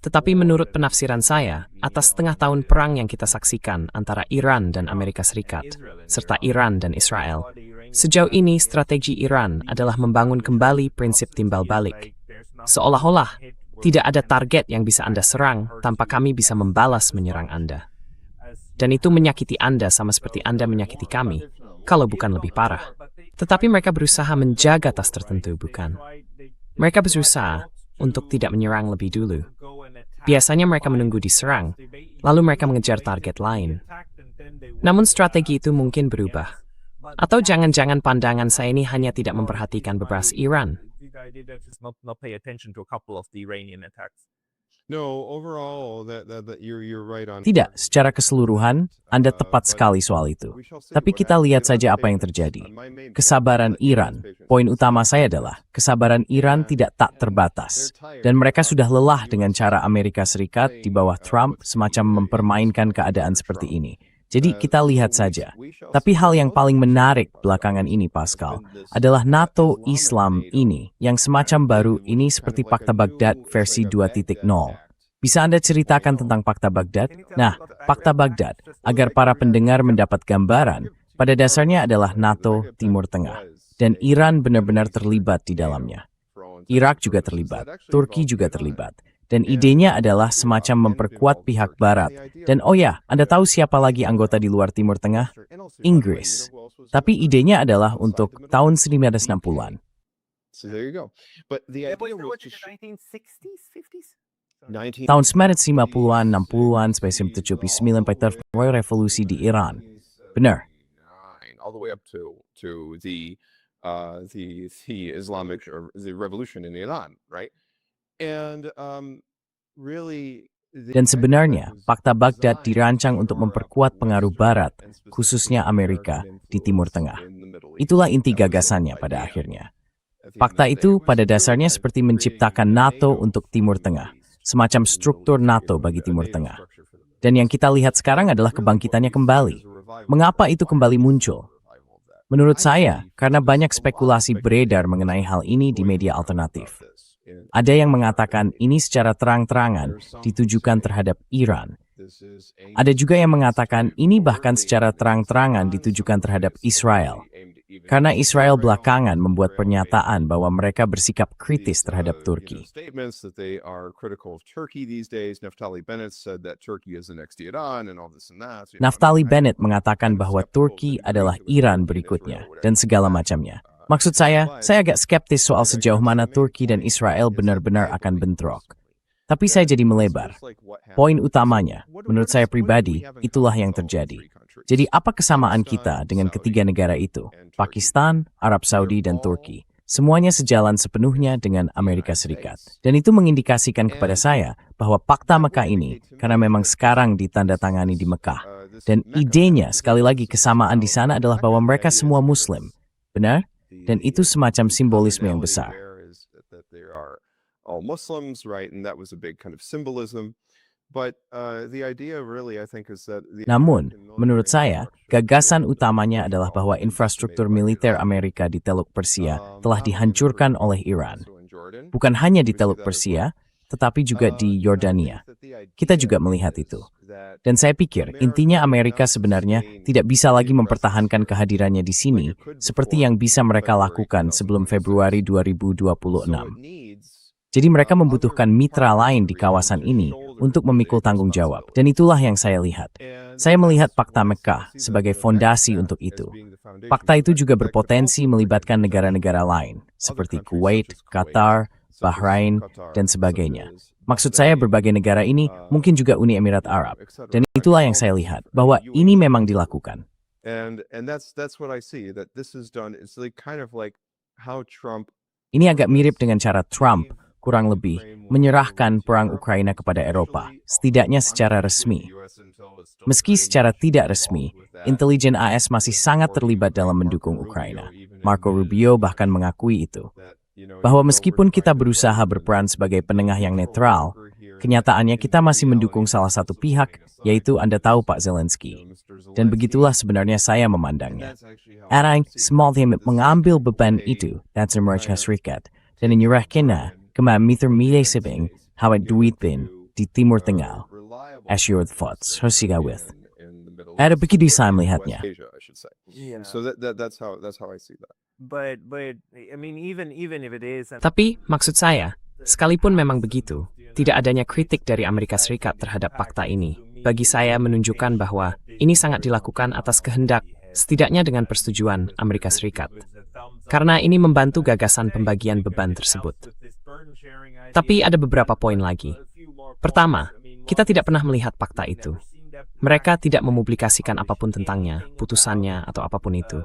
A: Tetapi menurut penafsiran saya, atas setengah tahun perang yang kita saksikan antara Iran dan Amerika Serikat, serta Iran dan Israel, sejauh ini strategi Iran adalah membangun kembali prinsip timbal balik. Seolah-olah, tidak ada target yang bisa Anda serang tanpa kami bisa membalas menyerang Anda. Dan itu menyakiti Anda sama seperti Anda menyakiti kami, kalau bukan lebih parah. Tetapi mereka berusaha menjaga tas tertentu, bukan? Mereka berusaha untuk tidak menyerang lebih dulu. Biasanya mereka menunggu diserang, lalu mereka mengejar target lain. Namun strategi itu mungkin berubah. Atau jangan-jangan pandangan saya ini hanya tidak memperhatikan beberapa Iran.
C: Not pay attention to a couple of the Iranian attacks.
D: No, overall, you're right on.
B: Tidak, secara keseluruhan, Anda tepat sekali soal itu. Tapi kita lihat saja apa yang terjadi. Kesabaran Iran. Poin utama saya adalah, kesabaran Iran tidak tak terbatas. Dan mereka sudah lelah dengan cara Amerika Serikat di bawah Trump semacam mempermainkan keadaan seperti ini. Jadi kita lihat saja. Tapi hal yang paling menarik belakangan ini, Pascal, adalah NATO Islam ini, yang semacam baru ini seperti Pakta Baghdad versi 2.0. Bisa Anda ceritakan tentang Pakta Baghdad? Nah, Pakta Baghdad, agar para pendengar mendapat gambaran, pada dasarnya adalah NATO Timur Tengah. Dan Iran benar-benar terlibat di dalamnya. Irak juga terlibat, Turki juga terlibat. Dan idenya adalah semacam memperkuat pihak Barat. Dan oh ya, Anda tahu siapa lagi anggota di luar Timur Tengah? Inggris. Tapi idenya adalah untuk tahun 1960-an.
D: So there you go. But the idea was to
C: 1960s, 50s?
B: Tahun 1950-an, 60-an, sampai 1979 pada revolusi di Iran. Benar.
D: all the way up to the Islamic or the revolution in Iran, right? And really.
B: Dan sebenarnya, Pakta Baghdad dirancang untuk memperkuat pengaruh Barat, khususnya Amerika, di Timur Tengah. Itulah inti gagasannya pada akhirnya. Pakta itu pada dasarnya seperti menciptakan NATO untuk Timur Tengah, semacam struktur NATO bagi Timur Tengah. Dan yang kita lihat sekarang adalah kebangkitannya kembali. Mengapa itu kembali muncul? Menurut saya, karena banyak spekulasi beredar mengenai hal ini di media alternatif. Ada yang mengatakan ini secara terang-terangan ditujukan terhadap Iran. Ada juga yang mengatakan ini bahkan secara terang-terangan ditujukan terhadap Israel. Karena Israel belakangan membuat pernyataan bahwa mereka bersikap kritis terhadap Turki. Naftali Bennett mengatakan bahwa Turki adalah Iran berikutnya, dan segala macamnya. Maksud saya agak skeptis soal sejauh mana Turki dan Israel benar-benar akan bentrok. Tapi saya jadi melebar. Poin utamanya, menurut saya pribadi, itulah yang terjadi. Jadi apa kesamaan kita dengan ketiga negara itu? Pakistan, Arab Saudi, dan Turki. Semuanya sejalan sepenuhnya dengan Amerika Serikat. Dan itu mengindikasikan kepada saya bahwa Pakta Mekah ini, karena memang sekarang ditandatangani di Mekah. Dan idenya, sekali lagi kesamaan di sana adalah bahwa mereka semua Muslim. Benar? Dan itu semacam simbolisme yang besar.
D: All Muslims, right? And that was a big kind of symbolism. But the idea really, I think, is that
B: Namun, menurut saya, gagasan utamanya adalah bahwa infrastruktur militer Amerika di Teluk Persia telah dihancurkan oleh Iran. Bukan hanya di Teluk Persia, tetapi juga di Yordania. Kita juga melihat itu. Dan saya pikir intinya Amerika sebenarnya tidak bisa lagi mempertahankan kehadirannya di sini seperti yang bisa mereka lakukan sebelum Februari 2026. Jadi mereka membutuhkan mitra lain di kawasan ini untuk memikul tanggung jawab. Dan itulah yang saya lihat. Saya melihat Pakta Mekah sebagai fondasi untuk itu. Pakta itu juga berpotensi melibatkan negara-negara lain, seperti Kuwait, Qatar, Bahrain, dan sebagainya. Maksud saya berbagai negara ini mungkin juga Uni Emirat Arab. Dan itulah yang saya lihat, bahwa ini memang dilakukan.
D: And that's what I see, that this is done. It's like kind of like how Trump
B: Ini agak mirip dengan cara Trump kurang lebih menyerahkan perang Ukraina kepada Eropa, setidaknya secara resmi. Meski secara tidak resmi, intelijen AS masih sangat terlibat dalam mendukung Ukraina. Marco Rubio bahkan mengakui itu. Bahwa meskipun kita berusaha berperan sebagai penengah yang netral, kenyataannya kita masih mendukung salah satu pihak, yaitu Anda tahu Pak Zelensky. Dan begitulah sebenarnya saya memandangnya. Orang small team mengambil beban itu dan Amerika Serikat, dan menyerahkannya ke mitra sabing hawat duit bin di Timur Tengah. Assured thoughts, Hosiga with. Ada begitu saya melihatnya.
D: Asia, I should say.
C: Yeah.
D: So that's how I see that.
C: But I mean, even if it is,
A: Tapi, maksud saya, sekalipun memang begitu, tidak adanya kritik dari Amerika Serikat terhadap fakta ini, bagi saya menunjukkan bahwa ini sangat dilakukan atas kehendak, setidaknya dengan persetujuan Amerika Serikat. Karena ini membantu gagasan pembagian beban tersebut. Tapi ada beberapa poin lagi. Pertama, kita tidak pernah melihat fakta itu. Mereka tidak mempublikasikan apapun tentangnya, putusannya, atau apapun itu.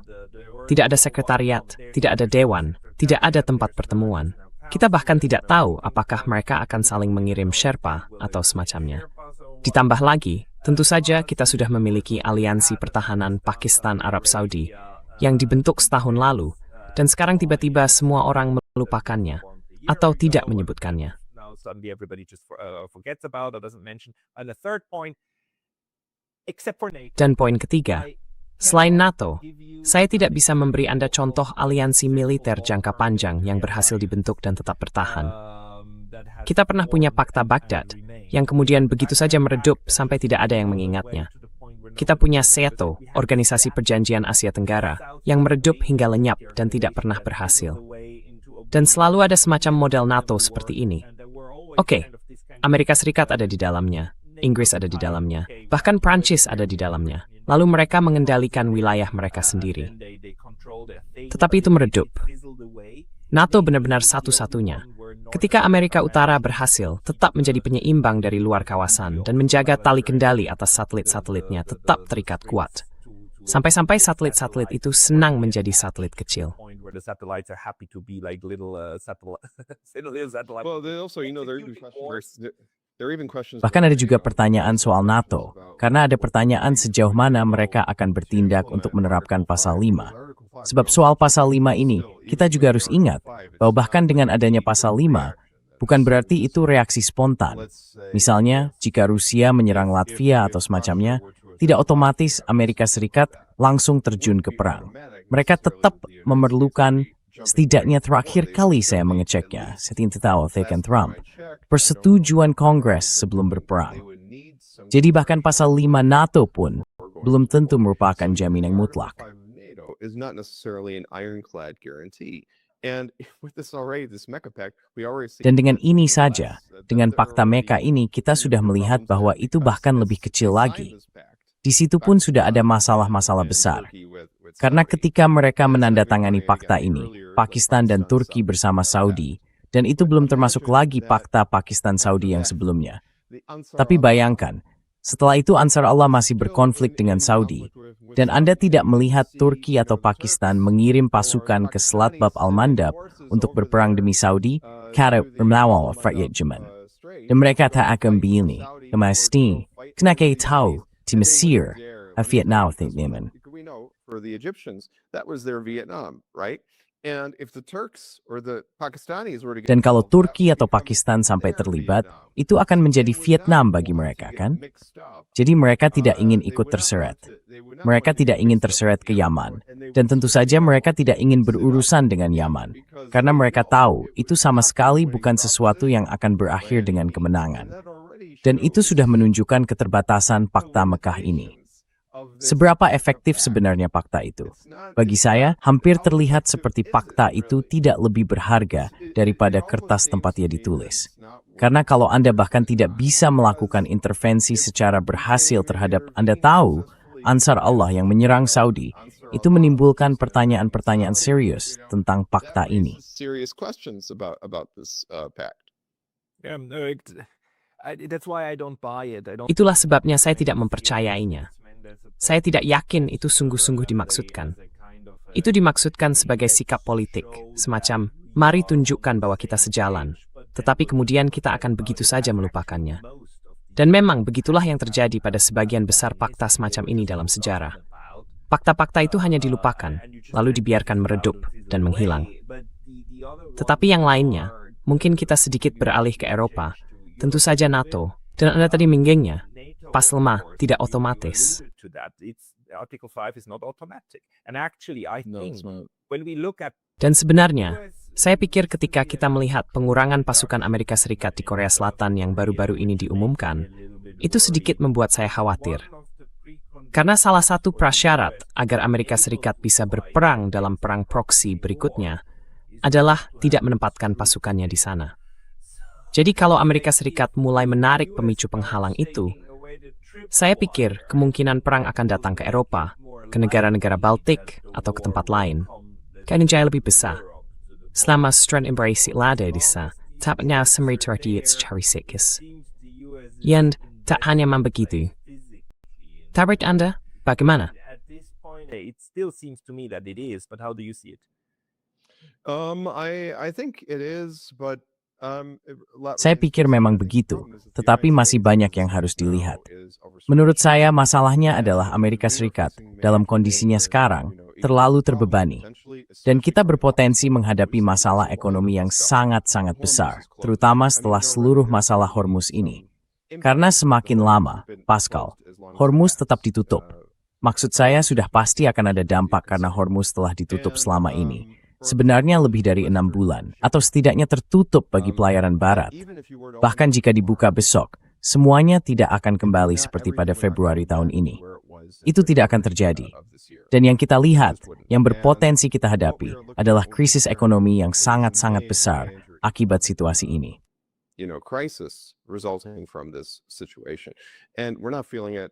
A: Tidak ada sekretariat, tidak ada dewan, tidak ada tempat pertemuan. Kita bahkan tidak tahu apakah mereka akan saling mengirim Sherpa atau semacamnya. Ditambah lagi, tentu saja kita sudah memiliki aliansi pertahanan Pakistan-Arab Saudi yang dibentuk setahun lalu, dan sekarang tiba-tiba semua orang melupakannya atau tidak menyebutkannya.
C: now suddenly everybody just forgets about or doesn't mention. And the third point, except for NATO,
A: Dan poin ketiga, selain NATO, saya tidak bisa memberi Anda contoh aliansi militer jangka panjang yang berhasil dibentuk dan tetap bertahan. Kita pernah punya Pakta Baghdad, yang kemudian begitu saja meredup sampai tidak ada yang mengingatnya. Kita punya SEATO, Organisasi Perjanjian Asia Tenggara, yang meredup hingga lenyap dan tidak pernah berhasil. Dan selalu ada semacam model NATO seperti ini. Oke, Amerika Serikat ada di dalamnya, Inggris ada di dalamnya, bahkan Prancis ada di dalamnya. Lalu mereka mengendalikan wilayah mereka sendiri. Tetapi itu meredup. NATO benar-benar satu-satunya. Ketika Amerika Utara berhasil tetap menjadi penyeimbang dari luar kawasan dan menjaga tali kendali atas satelit-satelitnya tetap terikat kuat. Sampai-sampai satelit-satelit itu senang menjadi satelit kecil.
C: where the satellites are happy to be like little satellite.
D: Well, they also, there are even questions.
B: Bahkan ada juga pertanyaan soal NATO, karena ada pertanyaan sejauh mana mereka akan bertindak untuk menerapkan pasal 5. Sebab soal pasal 5 ini, kita juga harus ingat bahwa bahkan dengan adanya pasal 5, bukan berarti itu reaksi spontan. Misalnya, jika Rusia menyerang Latvia atau semacamnya, tidak otomatis Amerika Serikat langsung terjun ke perang. Mereka tetap memerlukan, setidaknya terakhir kali saya mengeceknya, setelah Trump, persetujuan Kongres sebelum berperang. Jadi bahkan pasal 5 NATO pun belum tentu merupakan jaminan mutlak.
D: Is not necessarily an ironclad guarantee. And with this already, this Mecca Pact, we already see.
B: Dan dengan ini saja, dengan Pakta Mekah ini kita sudah melihat bahwa itu bahkan lebih kecil lagi. Di situ pun sudah ada masalah-masalah besar. Karena ketika mereka menandatangani fakta ini, Pakistan dan Turki bersama Saudi, dan itu belum termasuk lagi fakta Pakistan-Saudi yang sebelumnya. Tapi bayangkan, setelah itu Ansar Allah masih berkonflik dengan Saudi, dan Anda tidak melihat Turki atau Pakistan mengirim pasukan ke Selat Bab al-Mandab untuk berperang demi Saudi, kata melawan rakyat Yemen. Dan mereka tak akan begini, kemasti, kenapa tahu, di Mesir, Vietnam, Yemen.
D: We know for the Egyptians, that was their Vietnam, right? And if the Turks or the Pakistanis were to get
B: Dan kalau
D: involved,
B: Turki
D: that
B: atau
D: would become
B: Pakistan sampai
D: their
B: terlibat,
D: Vietnam.
B: itu akan menjadi
D: They would
B: Vietnam
D: not
B: bagi
D: want
B: mereka,
D: to get
B: kan?
D: mixed up.
B: Jadi mereka tidak ingin
D: They
B: ikut
D: would not
B: terseret.
D: want to- they would not
B: Mereka
D: want to
B: tidak
D: get
B: ingin
D: mixed up
B: terseret
D: with
B: ke Yaman.
D: and they
B: Dan
D: would
B: tentu
D: certainly
B: saja mereka
D: not
B: tidak ingin
D: mix it up
B: berurusan
D: with
B: dengan
D: Yemen
B: Yaman.
D: because
B: Karena
D: they
B: mereka
D: know
B: tahu
D: it
B: itu
D: would
B: sama
D: not be
B: sekali
D: winning
B: bukan sesuatu yang
D: proposition
B: akan
D: by
B: berakhir
D: any
B: dengan
D: means.
B: kemenangan.
D: And that already
B: Dan itu
D: shows
B: sudah menunjukkan keterbatasan
D: the
B: Fakta Mekah ini.
D: limitations of this
B: Seberapa
D: particular
B: efektif
D: pact.
B: sebenarnya fakta itu?
D: It's not-
B: Bagi
D: it's
B: saya,
D: not-
B: hampir
D: how
B: terlihat
D: effective
B: seperti
D: is it
B: fakta itu
D: really?
B: tidak lebih berharga daripada
D: It almost
B: kertas
D: seems
B: tempat
D: to
B: ia
D: me that
B: ditulis.
D: it's not worth
B: Karena kalau Anda bahkan
D: the
B: tidak
D: time.
B: bisa melakukan
D: Because
B: intervensi
D: if
B: secara
D: we can
B: berhasil terhadap
D: intervene
B: Anda tahu,
D: successfully
B: Ansar Allah yang menyerang Saudi, itu menimbulkan pertanyaan-pertanyaan serius tentang fakta ini.
D: Serious questions about this pact.
C: That's why I don't buy it.
A: Itulah sebabnya saya tidak mempercayainya. Saya tidak yakin itu sungguh-sungguh dimaksudkan. Itu dimaksudkan sebagai sikap politik, semacam, mari tunjukkan bahwa kita sejalan, tetapi kemudian kita akan begitu saja melupakannya. Dan memang begitulah yang terjadi pada sebagian besar fakta semacam ini dalam sejarah. Fakta-fakta itu hanya dilupakan, lalu dibiarkan meredup dan menghilang. Tetapi yang lainnya, mungkin kita sedikit beralih ke Eropa, tentu saja NATO, dan Anda tadi minggengnya, pas lemah tidak otomatis.
C: To that. Article 5 is not automatic. And actually, I
D: No,
C: think
D: it's not.
C: when we look at
A: Dan sebenarnya, saya pikir ketika kita melihat pengurangan pasukan Amerika Serikat di Korea Selatan yang baru-baru ini diumumkan, itu sedikit membuat saya khawatir. Karena salah satu prasyarat agar Amerika Serikat bisa berperang dalam perang proksi berikutnya adalah tidak menempatkan pasukannya di sana. Jadi kalau Amerika Serikat mulai menarik pemicu penghalang itu, saya pikir kemungkinan perang akan datang ke Eropa, ke negara-negara Baltik, atau ke tempat lain. Kayaknya jauh lebih besar. Selama strength embrace lada disa, tapnya semri tertiits cari sekis. Yang tak hanya begitu. Tabrik Anda, bagaimana?
C: at this point, it still seems to me that it is, but how do you see it?
D: I think it is, but
B: Saya pikir memang begitu, tetapi masih banyak yang harus dilihat. Menurut saya, masalahnya adalah Amerika Serikat dalam kondisinya sekarang terlalu terbebani, dan kita berpotensi menghadapi masalah ekonomi yang sangat-sangat besar, terutama setelah seluruh masalah Hormuz ini. Karena semakin lama, Pascal, Hormuz tetap ditutup. Maksud saya sudah pasti akan ada dampak karena Hormuz telah ditutup selama ini. Sebenarnya lebih dari 6 bulan, atau setidaknya tertutup bagi pelayaran barat. Bahkan jika dibuka besok, semuanya tidak akan kembali seperti pada Februari tahun ini. Itu tidak akan terjadi. Dan yang kita lihat, yang berpotensi kita hadapi, adalah krisis ekonomi yang sangat-sangat besar akibat situasi ini.
D: Crisis resulting from this situation, and we're not feeling it,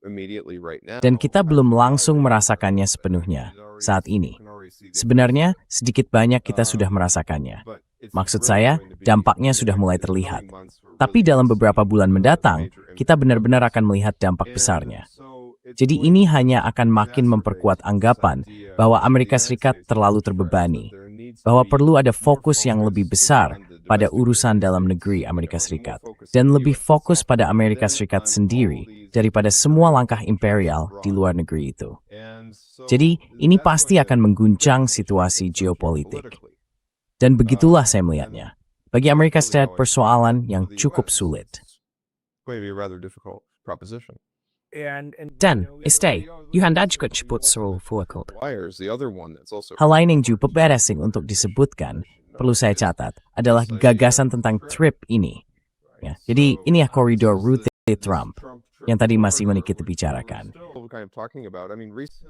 D: immediately right now.
B: Dan kita belum langsung merasakannya sepenuhnya saat ini. Sebenarnya, sedikit banyak kita sudah merasakannya. Maksud saya, dampaknya sudah mulai terlihat. Tapi dalam beberapa bulan mendatang, kita benar-benar akan melihat dampak besarnya. Jadi ini hanya akan makin memperkuat anggapan bahwa Amerika Serikat terlalu terbebani, bahwa perlu ada fokus yang lebih besar pada urusan dalam negeri Amerika Serikat, dan lebih fokus pada Amerika Serikat sendiri daripada semua langkah imperial di luar negeri itu. Jadi, ini pasti akan mengguncang situasi geopolitik. Dan begitulah saya melihatnya. Bagi Amerika Serikat, persoalan yang cukup sulit.
A: Dan, istay, Yuhan juga cepat seru fuakot.
B: Hal lain yang juga beresing untuk disebutkan, perlu saya catat, adalah gagasan tentang TRIP ini. Ya, jadi ini ya koridor rute Trump yang tadi masih kita bicarakan.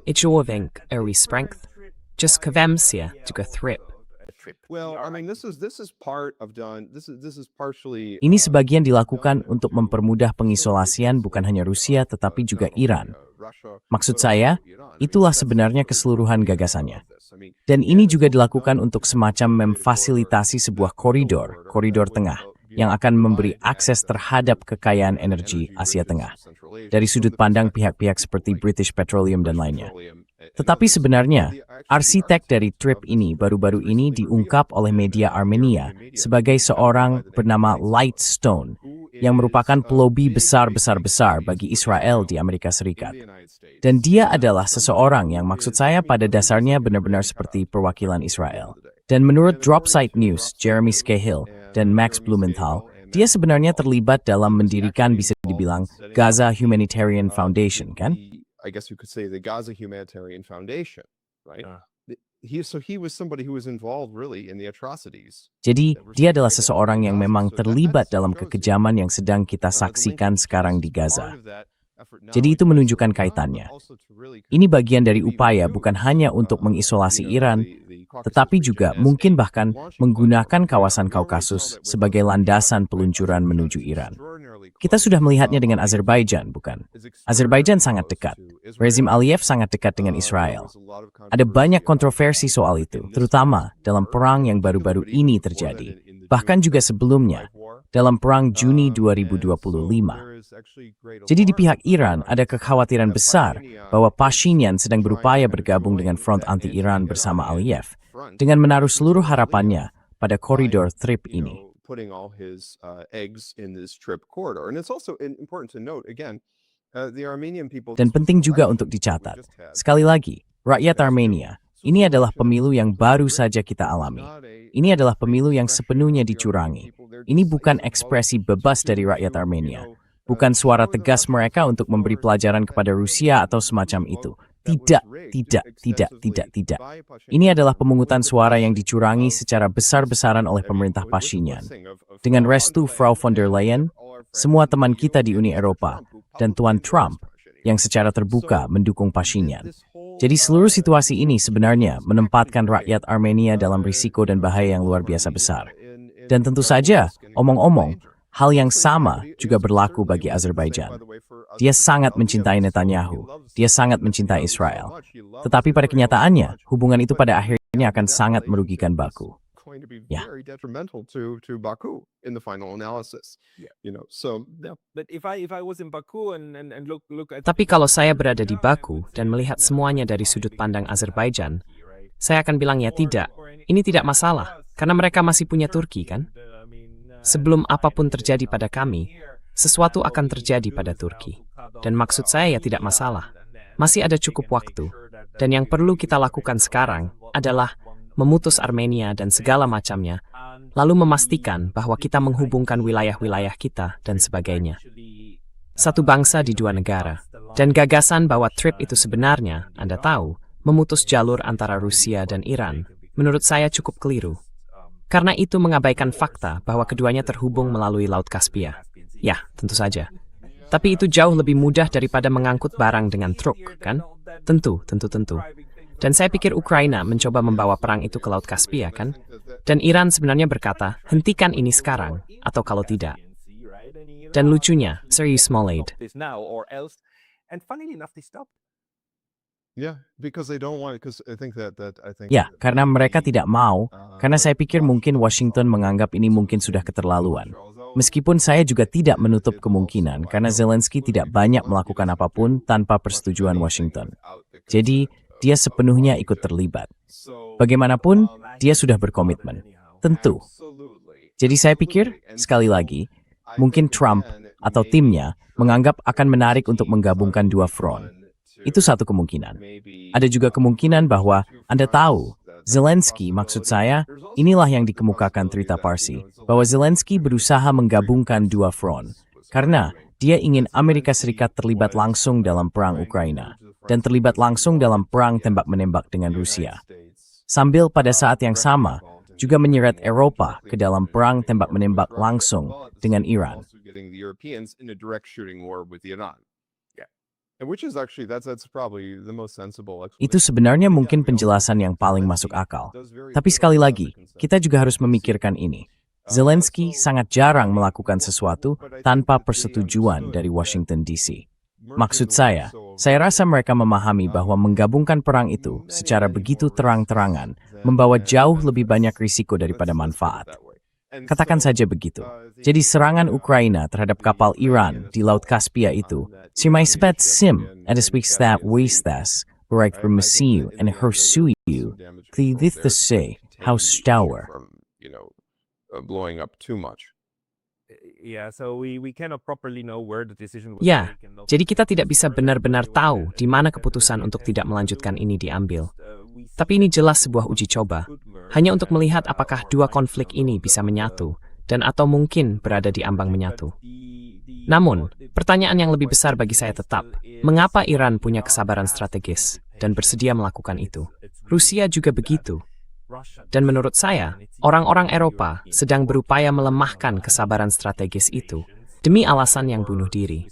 A: It's your think, Eri Strength. Just kavemsia juga thrip.
B: Ini sebagian dilakukan untuk mempermudah pengisolasian bukan hanya Rusia tetapi juga Iran. Maksud saya, itulah sebenarnya keseluruhan gagasannya. Dan ini juga dilakukan untuk semacam memfasilitasi sebuah koridor tengah, yang akan memberi akses terhadap kekayaan energi Asia Tengah, dari sudut pandang pihak-pihak seperti British Petroleum dan lainnya. Tetapi sebenarnya, arsitek dari TRIP ini baru-baru ini diungkap oleh media Armenia sebagai seorang bernama Lightstone, yang merupakan pelobi besar-besar bagi Israel di Amerika Serikat. Dan dia adalah seseorang yang maksud saya pada dasarnya benar-benar seperti perwakilan Israel. Dan menurut Dropsite News, Jeremy Scahill dan Max Blumenthal, dia sebenarnya terlibat dalam mendirikan bisa dibilang Gaza Humanitarian Foundation, kan?
D: I guess you could say the Gaza Humanitarian Foundation, right? He was somebody who was involved really in the atrocities.
B: Jadi, dia adalah seseorang yang memang terlibat dalam kekejaman yang sedang kita saksikan sekarang di Gaza. Jadi itu menunjukkan kaitannya. Ini bagian dari upaya bukan hanya untuk mengisolasi Iran, tetapi juga mungkin bahkan menggunakan kawasan Kaukasus sebagai landasan peluncuran menuju Iran. Kita sudah melihatnya dengan Azerbaijan, bukan? Azerbaijan sangat dekat. Rezim Aliyev sangat dekat dengan Israel. Ada banyak kontroversi soal itu, terutama dalam perang yang baru-baru ini terjadi. Bahkan juga sebelumnya, dalam perang Juni 2025. Jadi di pihak Iran ada kekhawatiran besar bahwa Pashinyan sedang berupaya bergabung dengan front anti-Iran bersama Aliyev, dengan menaruh seluruh harapannya pada koridor TRIP ini.
D: Putting all his eggs in this TRIP corridor. And it's also important to note, again, the Armenian people...
B: Dan penting juga untuk dicatat, sekali lagi, rakyat Armenia, ini adalah pemilu yang baru saja kita alami. Ini adalah pemilu yang sepenuhnya dicurangi. Ini bukan ekspresi bebas dari rakyat Armenia. Bukan suara tegas mereka untuk memberi pelajaran kepada Rusia atau semacam itu. Tidak. Ini adalah pemungutan suara yang dicurangi secara besar-besaran oleh pemerintah Pashinyan. Dengan restu Frau von der Leyen, semua teman kita di Uni Eropa, dan Tuan Trump, yang secara terbuka mendukung Pashinyan. Jadi seluruh situasi ini sebenarnya menempatkan rakyat Armenia dalam risiko dan bahaya yang luar biasa besar. Dan tentu saja, omong-omong, hal yang sama juga berlaku bagi Azerbaijan. Dia sangat mencintai Netanyahu, dia sangat mencintai Israel. Tetapi pada kenyataannya, hubungan itu pada akhirnya akan sangat merugikan Baku. Ya.
A: Tapi kalau saya berada di Baku dan melihat semuanya dari sudut pandang Azerbaijan, saya akan bilang ya tidak, ini tidak masalah, karena mereka masih punya Turki, kan? Sebelum apapun terjadi pada kami, sesuatu akan terjadi pada Turki. Dan maksud saya ya tidak masalah. Masih ada cukup waktu. Dan yang perlu kita lakukan sekarang adalah memutus Armenia dan segala macamnya, lalu memastikan bahwa kita menghubungkan wilayah-wilayah kita dan sebagainya. Satu bangsa di dua negara. Dan gagasan bahwa TRIP itu sebenarnya, Anda tahu, memutus jalur antara Rusia dan Iran, menurut saya cukup keliru. Karena itu mengabaikan fakta bahwa keduanya terhubung melalui Laut Kaspia. Ya, tentu saja. Tapi itu jauh lebih mudah daripada mengangkut barang dengan truk, kan? Tentu. Dan saya pikir Ukraina mencoba membawa perang itu ke Laut Kaspia, kan? Dan Iran sebenarnya berkata, hentikan ini sekarang, atau kalau tidak. Dan lucunya, Sergei Smoled.
B: Ya, karena mereka tidak mau, karena saya pikir mungkin Washington menganggap ini mungkin sudah keterlaluan. Meskipun saya juga tidak menutup kemungkinan, karena Zelensky tidak banyak melakukan apapun tanpa persetujuan Washington. Jadi, dia sepenuhnya ikut terlibat. Bagaimanapun, dia sudah berkomitmen. Tentu. Jadi saya pikir, sekali lagi, mungkin Trump atau timnya menganggap akan menarik untuk menggabungkan dua front. Itu satu kemungkinan. Ada juga kemungkinan bahwa Anda tahu, Zelensky, maksud saya, inilah yang dikemukakan Trita Parsi, bahwa Zelensky berusaha menggabungkan dua front, karena dia ingin Amerika Serikat terlibat langsung dalam perang Ukraina, dan terlibat langsung dalam perang tembak-menembak dengan Rusia. Sambil pada saat yang sama, juga menyeret Eropa ke dalam perang tembak-menembak langsung dengan Iran. Itu sebenarnya mungkin penjelasan yang paling masuk akal. Tapi sekali lagi, kita juga harus memikirkan ini. Zelensky sangat jarang melakukan sesuatu tanpa persetujuan dari Washington DC. Maksud saya rasa mereka memahami bahwa menggabungkan perang itu secara begitu terang-terangan membawa jauh lebih banyak risiko daripada manfaat. Katakan saja begitu. Jadi serangan Ukraina terhadap kapal Iran di Laut Kaspia itu, si may spet sim at stat wastas, bereik bermesiu en hersuiu, klidith the say, how stauer.
D: Blowing up too much.
A: Ya, jadi kita tidak bisa benar-benar tahu di mana keputusan untuk tidak melanjutkan ini diambil. Tapi ini jelas sebuah uji coba, hanya untuk melihat apakah dua konflik ini bisa menyatu, dan atau mungkin berada di ambang menyatu. Namun, pertanyaan yang lebih besar bagi saya tetap, mengapa Iran punya kesabaran strategis dan bersedia melakukan itu? Rusia juga begitu. Dan menurut saya, orang-orang Eropa sedang berupaya melemahkan kesabaran strategis itu demi alasan yang bunuh diri.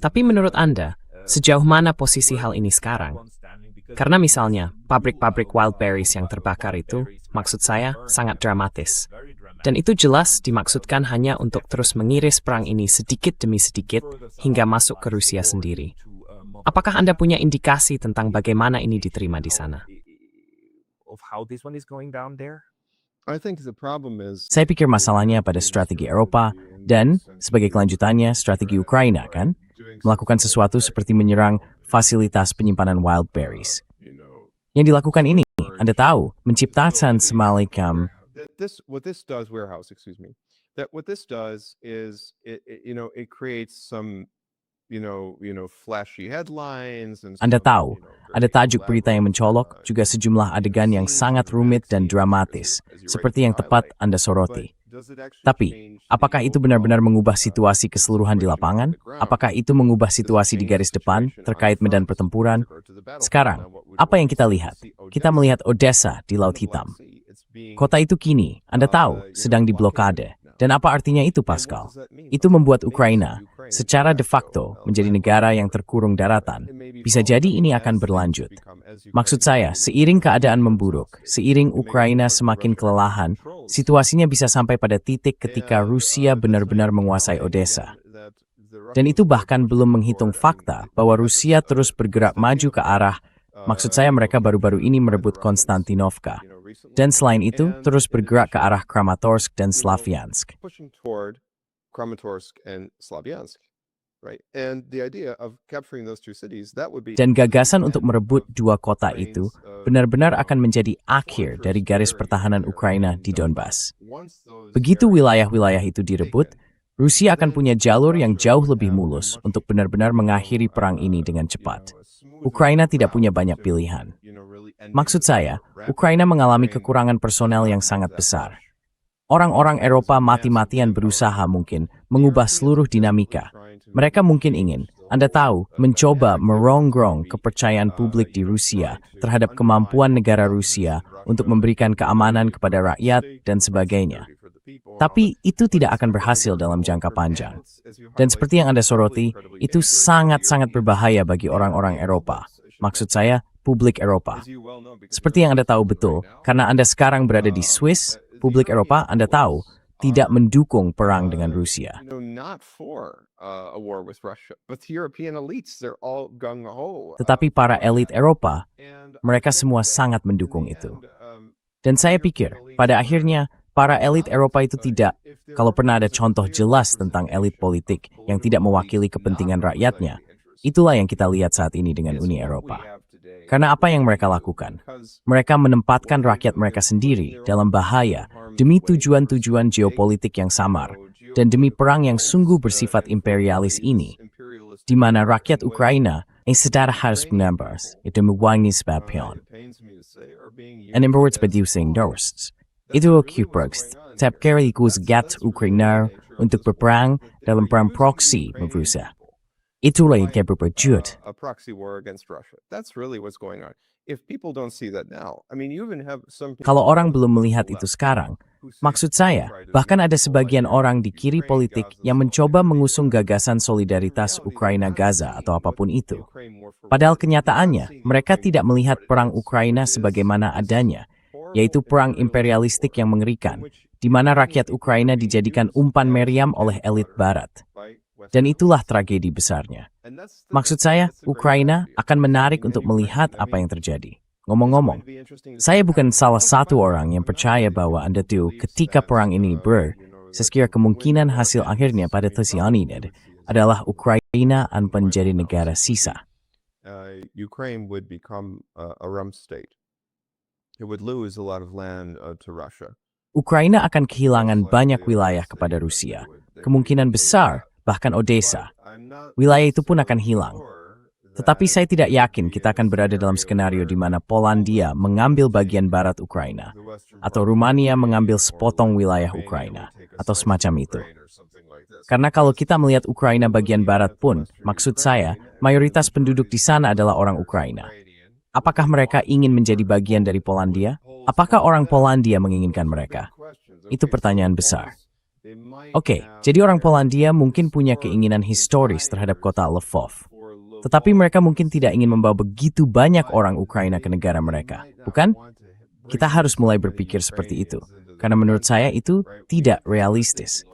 A: Tapi menurut Anda, sejauh mana posisi hal ini sekarang? Karena misalnya, pabrik-pabrik wild berries yang terbakar itu, maksud saya, sangat dramatis. Dan itu jelas dimaksudkan hanya untuk terus mengiris perang ini sedikit demi sedikit hingga masuk ke Rusia sendiri. Apakah Anda punya indikasi tentang bagaimana ini diterima di sana?
B: Saya pikir masalahnya pada strategi Eropa dan, sebagai kelanjutannya, strategi Ukraina, kan? Melakukan sesuatu seperti menyerang fasilitas penyimpanan wild berries. Yang dilakukan ini, Anda tahu, menciptakan semacam
D: what this does warehouse, excuse me. What this does is it creates some flashy headlines and
B: Anda
D: some,
B: tahu, ada tajuk berita yang mencolok, juga sejumlah adegan yang sangat rumit dan dramatis, seperti yang tepat Anda soroti. Tapi, apakah itu benar-benar mengubah situasi keseluruhan di lapangan? Apakah itu mengubah situasi di garis depan terkait medan pertempuran? Sekarang, apa yang kita lihat? Kita melihat Odessa di Laut Hitam. Kota itu kini, Anda tahu, sedang diblokade. Dan apa artinya itu, Pascal? Itu membuat Ukraina, secara de facto, menjadi negara yang terkurung daratan. Bisa jadi ini akan berlanjut. Maksud saya, seiring keadaan memburuk, seiring Ukraina semakin kelelahan, situasinya bisa sampai pada titik ketika Rusia benar-benar menguasai Odessa. Dan itu bahkan belum menghitung fakta bahwa Rusia terus bergerak maju ke arah, maksud saya mereka baru-baru ini merebut Konstantinovka. Dan selain itu, terus bergerak ke arah Kramatorsk dan Slavyansk. Dan gagasan untuk merebut dua kota itu benar-benar akan menjadi akhir dari garis pertahanan Ukraina di Donbas. Begitu wilayah-wilayah itu direbut, Rusia akan punya jalur yang jauh lebih mulus untuk benar-benar mengakhiri perang ini dengan cepat. Ukraina tidak punya banyak pilihan. Maksud saya, Ukraina mengalami kekurangan personel yang sangat besar. Orang-orang Eropa mati-matian berusaha mungkin mengubah seluruh dinamika. Mereka mungkin ingin, Anda tahu, mencoba merongrong kepercayaan publik di Rusia terhadap kemampuan negara Rusia untuk memberikan keamanan kepada rakyat dan sebagainya. Tapi itu tidak akan berhasil dalam jangka panjang. Dan seperti yang Anda soroti, itu sangat-sangat berbahaya bagi orang-orang Eropa. Maksud saya, publik Eropa. Seperti yang Anda tahu betul, karena Anda sekarang berada di Swiss, publik Eropa, Anda tahu, tidak mendukung perang dengan Rusia. Tetapi para elit Eropa, mereka semua sangat mendukung itu. Dan saya pikir, pada akhirnya, para elit Eropa itu tidak, kalau pernah ada contoh jelas tentang elit politik yang tidak mewakili kepentingan rakyatnya, itulah yang kita lihat saat ini dengan Uni Eropa. Karena apa yang mereka lakukan? Mereka menempatkan rakyat mereka sendiri dalam bahaya demi tujuan-tujuan geopolitik yang samar dan demi perang yang sungguh bersifat imperialis ini, di mana rakyat Ukraina secara harus menambas itu mewangi sebapion. And in words producing Norsts, itu Kuprox, tap kerikus gat Ukraina untuk berperang dalam perang proksi Rusia. Itulah yang berwujud.
D: A proxy war against Russia. That's really what's going on. If people don't see that now, I mean, you even have some.
B: Kalau orang belum melihat itu sekarang, maksud saya, bahkan ada sebagian orang di kiri politik yang mencoba mengusung gagasan solidaritas Ukraina-Gaza atau apapun itu. Padahal kenyataannya, mereka tidak melihat perang Ukraina sebagaimana adanya, yaitu perang imperialistik yang mengerikan, di mana rakyat Ukraina dijadikan umpan meriam oleh elit Barat. Dan itulah tragedi besarnya. Maksud saya, Ukraina akan menarik untuk melihat apa yang terjadi. Ngomong-ngomong, saya bukan salah satu orang yang percaya bahwa Anda tahu ketika perang ini sesekira kemungkinan hasil akhirnya pada Cyanide adalah Ukraina akan menjadi negara sisa.
D: Ukraine would become a rump state. It would lose a lot of land to Russia.
B: Ukraina akan kehilangan banyak wilayah kepada Rusia. Kemungkinan besar, bahkan Odessa. Wilayah itu pun akan hilang. Tetapi saya tidak yakin kita akan berada dalam skenario di mana Polandia mengambil bagian barat Ukraina, atau Rumania mengambil sepotong wilayah Ukraina, atau semacam itu. Karena kalau kita melihat Ukraina bagian barat pun, maksud saya, mayoritas penduduk di sana adalah orang Ukraina. Apakah mereka ingin menjadi bagian dari Polandia? Apakah orang Polandia menginginkan mereka? Itu pertanyaan besar. Oke, jadi orang Polandia mungkin punya keinginan historis terhadap kota Lvov. Tetapi mereka mungkin tidak ingin membawa begitu banyak orang Ukraina ke negara mereka, bukan? Kita harus mulai berpikir seperti itu. Karena menurut saya itu tidak realistis.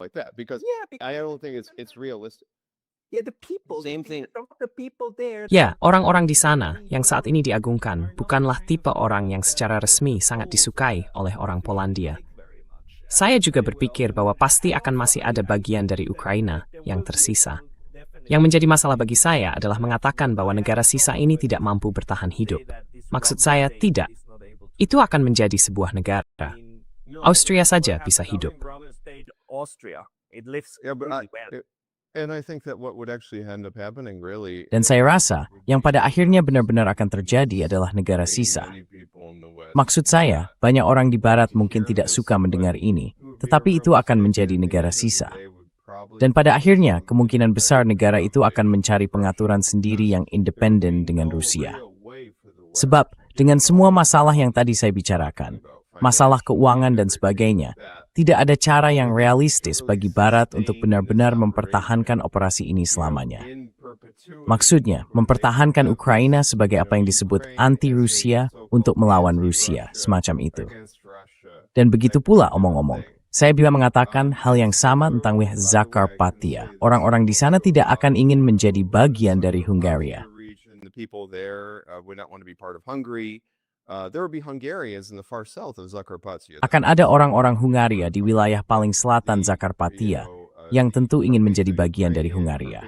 A: Ya, orang-orang di sana yang saat ini diagungkan bukanlah tipe orang yang secara resmi sangat disukai oleh orang Polandia. Saya juga berpikir bahwa pasti akan masih ada bagian dari Ukraina yang tersisa. Yang menjadi masalah bagi saya adalah mengatakan bahwa negara sisa ini tidak mampu bertahan hidup. Maksud saya tidak. Itu akan menjadi sebuah negara. Austria saja bisa hidup.
B: Dan saya rasa yang pada akhirnya benar-benar akan terjadi adalah negara sisa. Maksud saya, banyak orang di barat mungkin tidak suka mendengar ini, tetapi itu akan menjadi negara sisa. Dan pada akhirnya, kemungkinan besar negara itu akan mencari pengaturan sendiri yang independen dengan Rusia. Sebab, dengan semua masalah yang tadi saya bicarakan, masalah keuangan dan sebagainya, tidak ada cara yang realistis bagi Barat untuk benar-benar mempertahankan operasi ini selamanya. Maksudnya, mempertahankan Ukraina sebagai apa yang disebut anti-Rusia untuk melawan Rusia, semacam itu. Dan begitu pula omong-omong. Saya bisa mengatakan hal yang sama tentang wilayah Zakarpattia. Orang-orang di sana tidak akan ingin menjadi bagian dari Hungaria. Akan ada orang-orang Hungaria di wilayah paling selatan Zakarpattia yang tentu ingin menjadi bagian dari Hungaria.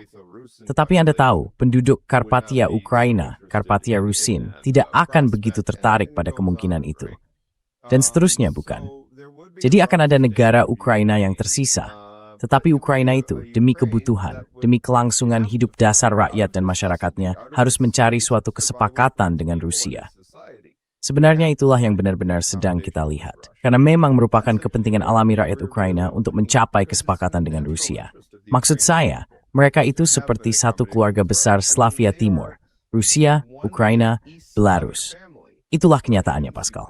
B: Tetapi Anda tahu, penduduk Karpatia Ukraina, Karpatia Rusin, tidak akan begitu tertarik pada kemungkinan itu. Dan seterusnya, bukan? Jadi akan ada negara Ukraina yang tersisa. Tetapi Ukraina itu, demi kebutuhan, demi kelangsungan hidup dasar rakyat dan masyarakatnya, harus mencari suatu kesepakatan dengan Rusia. Sebenarnya itulah yang benar-benar sedang kita lihat. Karena memang merupakan kepentingan alami rakyat Ukraina untuk mencapai kesepakatan dengan Rusia. Maksud saya, mereka itu seperti satu keluarga besar Slavia Timur. Rusia, Ukraina, Belarus. Itulah kenyataannya, Pascal.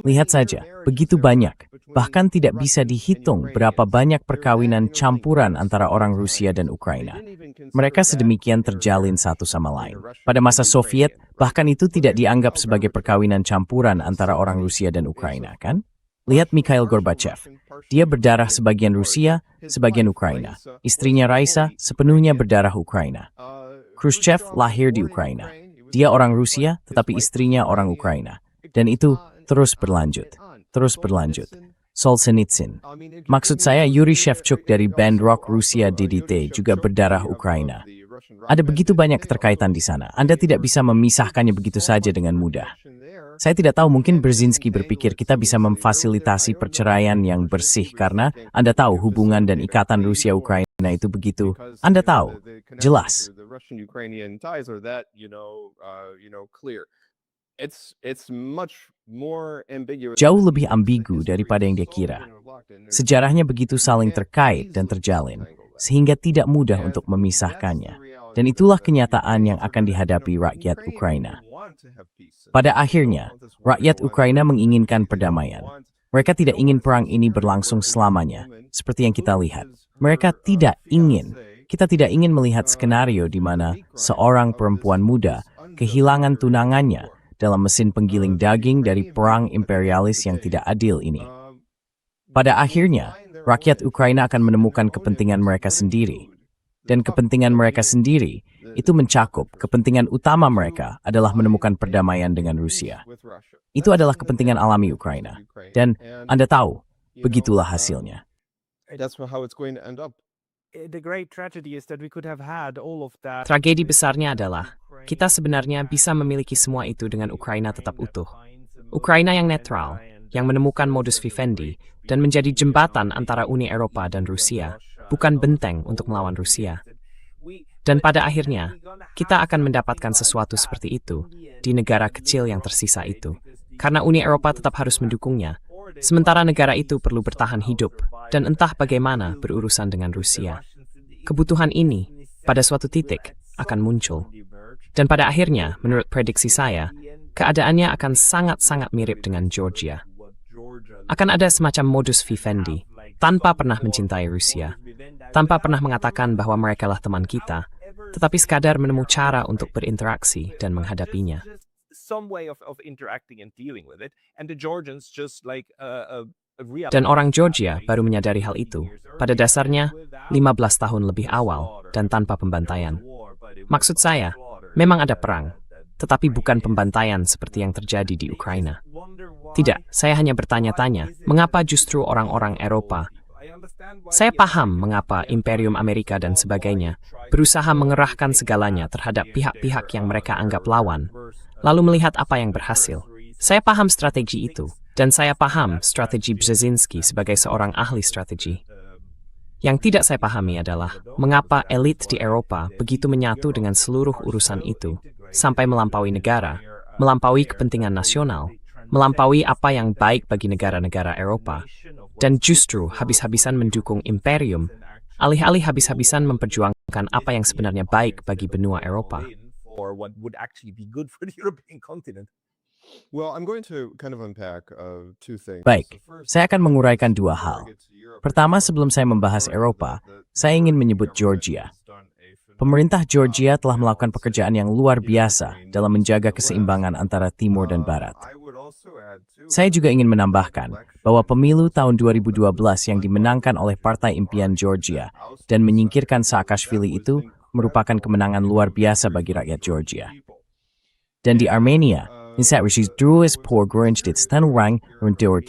B: Lihat saja, begitu banyak. Bahkan tidak bisa dihitung berapa banyak perkawinan campuran antara orang Rusia dan Ukraina. Mereka sedemikian terjalin satu sama lain. Pada masa Soviet, bahkan itu tidak dianggap sebagai perkawinan campuran antara orang Rusia dan Ukraina, kan? Lihat Mikhail Gorbachev. Dia berdarah sebagian Rusia, sebagian Ukraina. Istrinya Raisa sepenuhnya berdarah Ukraina. Khrushchev lahir di Ukraina. Dia orang Rusia, tetapi istrinya orang Ukraina. Dan itu terus berlanjut. Terus berlanjut. Solzhenitsyn. Maksud saya, Yuri Shevchuk dari band rock Rusia DDT juga berdarah Ukraina. Ada begitu banyak keterkaitan di sana. Anda tidak bisa memisahkannya begitu saja dengan mudah. Saya tidak tahu, mungkin Brzezinski berpikir kita bisa memfasilitasi perceraian yang bersih karena Anda tahu hubungan dan ikatan Rusia-Ukraina itu begitu. Anda tahu, jelas. Jauh lebih ambigu daripada yang dia kira. Sejarahnya begitu saling terkait dan terjalin, sehingga tidak mudah untuk memisahkannya. Dan itulah kenyataan yang akan dihadapi rakyat Ukraina. Pada akhirnya, rakyat Ukraina menginginkan perdamaian. Mereka tidak ingin perang ini berlangsung selamanya, seperti yang kita lihat. Mereka tidak ingin. Kita tidak ingin melihat skenario di mana seorang perempuan muda kehilangan tunangannya dalam mesin penggiling daging dari perang imperialis yang tidak adil ini. Pada akhirnya, rakyat Ukraina akan menemukan kepentingan mereka sendiri. Dan kepentingan mereka sendiri itu mencakup kepentingan utama mereka adalah menemukan perdamaian dengan Rusia. Itu adalah kepentingan alami Ukraina. Dan Anda tahu, begitulah hasilnya.
A: Tragedi besarnya adalah kita sebenarnya bisa memiliki semua itu dengan Ukraina tetap utuh. Ukraina yang netral, yang menemukan modus vivendi, dan menjadi jembatan antara Uni Eropa dan Rusia, bukan benteng untuk melawan Rusia. Dan pada akhirnya, kita akan mendapatkan sesuatu seperti itu di negara kecil yang tersisa itu. Karena Uni Eropa tetap harus mendukungnya, sementara negara itu perlu bertahan hidup, dan entah bagaimana berurusan dengan Rusia. Kebutuhan ini, pada suatu titik, akan muncul. Dan pada akhirnya, menurut prediksi saya, keadaannya akan sangat-sangat mirip dengan Georgia. Akan ada semacam modus vivendi, tanpa pernah mencintai Rusia, tanpa pernah mengatakan bahwa merekalah teman kita, tetapi sekadar menemukan cara untuk berinteraksi dan menghadapinya. Dan orang Georgia baru menyadari hal itu, pada dasarnya 15 tahun lebih awal dan tanpa pembantaian. Maksud saya, memang ada perang, tetapi bukan pembantaian seperti yang terjadi di Ukraina. Tidak, saya hanya bertanya-tanya, mengapa justru orang-orang Eropa? Saya paham mengapa Imperium Amerika dan sebagainya berusaha mengerahkan segalanya terhadap pihak-pihak yang mereka anggap lawan, lalu melihat apa yang berhasil. Saya paham strategi itu, dan saya paham strategi Brzezinski sebagai seorang ahli strategi. Yang tidak saya pahami adalah mengapa elit di Eropa begitu menyatu dengan seluruh urusan itu, sampai melampaui negara, melampaui kepentingan nasional, melampaui apa yang baik bagi negara-negara Eropa, dan justru habis-habisan mendukung imperium, alih-alih habis-habisan memperjuangkan apa yang sebenarnya baik bagi benua Eropa.
D: Well, I'm going to kind of unpack two things.
B: Baik, saya akan menguraikan dua hal. Pertama, sebelum saya membahas Eropa, saya ingin menyebut Georgia. Pemerintah Georgia telah melakukan pekerjaan yang luar biasa dalam menjaga keseimbangan antara Timur dan Barat. Saya juga ingin menambahkan bahwa pemilu tahun 2012 yang dimenangkan oleh Partai Impian Georgia dan menyingkirkan Saakashvili itu merupakan kemenangan luar biasa bagi rakyat Georgia. Dan di Armenia, saat Rusia terus pogorong orang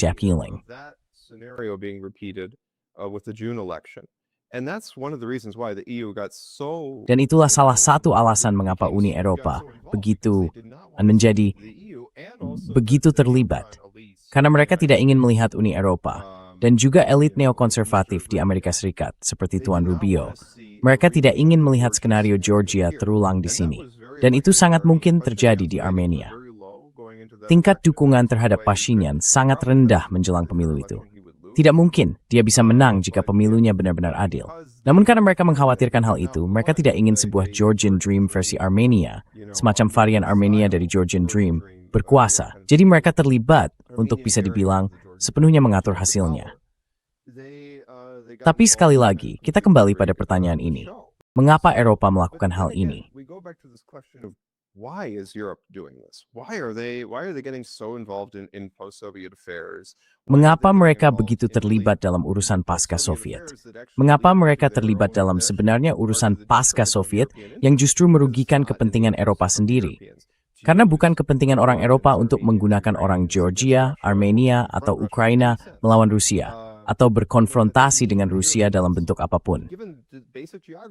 B: terpiling.
D: That scenario being repeated with the June election. And that's one of the reasons why the EU got so.
B: Dan itulah salah satu alasan mengapa Uni Eropa begitu terlibat. Karena mereka tidak ingin melihat Uni Eropa. Dan juga elit neokonservatif di Amerika Serikat, seperti Tuan Rubio. Mereka tidak ingin melihat skenario Georgia terulang di sini. Dan itu sangat mungkin terjadi di Armenia. Tingkat dukungan terhadap Pashinyan sangat rendah menjelang pemilu itu. Tidak mungkin dia bisa menang jika pemilunya benar-benar adil. Namun karena mereka mengkhawatirkan hal itu, mereka tidak ingin sebuah Georgian Dream versi Armenia, semacam varian Armenia dari Georgian Dream, berkuasa. Jadi mereka terlibat untuk bisa dibilang sepenuhnya mengatur hasilnya. Tapi sekali lagi, kita kembali pada pertanyaan ini. Mengapa Eropa melakukan hal ini?
D: Why is Europe doing this? Why are they getting so involved in post-Soviet affairs?
B: Mengapa mereka begitu terlibat dalam urusan pasca Soviet? Mengapa mereka terlibat dalam sebenarnya urusan pasca Soviet yang justru merugikan kepentingan Eropa sendiri? Karena bukan kepentingan orang Eropa untuk menggunakan orang Georgia, Armenia, atau Ukraina melawan Rusia, atau berkonfrontasi dengan Rusia dalam bentuk apapun.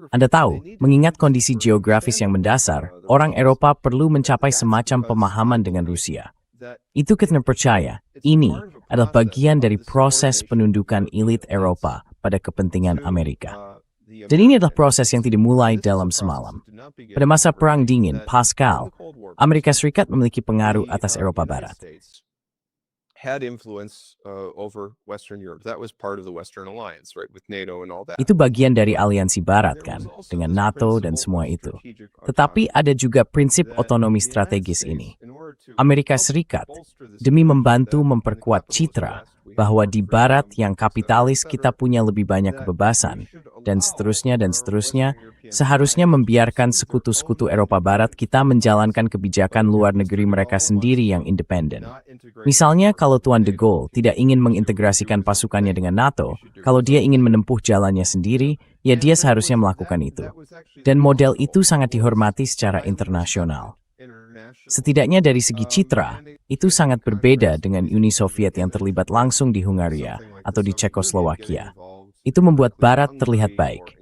B: Anda tahu, mengingat kondisi geografis yang mendasar, orang Eropa perlu mencapai semacam pemahaman dengan Rusia. Itu kita percaya, ini adalah bagian dari proses penundukan elit Eropa pada kepentingan Amerika. Dan ini adalah proses yang tidak dimulai dalam semalam. Pada masa Perang Dingin, Pascal, Amerika Serikat memiliki pengaruh atas Eropa Barat.
D: Had influence over Western Europe. That was part of the Western Alliance, right, with NATO and all that.
B: Itu bagian dari aliansi Barat kan, dengan NATO dan semua itu. Tetapi ada juga prinsip otonomi strategis ini. Amerika Serikat, demi membantu memperkuat citra bahwa di Barat yang kapitalis kita punya lebih banyak kebebasan, dan seterusnya, seharusnya membiarkan sekutu-sekutu Eropa Barat kita menjalankan kebijakan luar negeri mereka sendiri yang independen. Misalnya, kalau Tuan de Gaulle tidak ingin mengintegrasikan pasukannya dengan NATO, kalau dia ingin menempuh jalannya sendiri, ya dia seharusnya melakukan itu. Dan model itu sangat dihormati secara internasional. Setidaknya dari segi citra, itu sangat berbeda dengan Uni Soviet yang terlibat langsung di Hungaria atau di Cekoslowakia. Itu membuat Barat terlihat baik.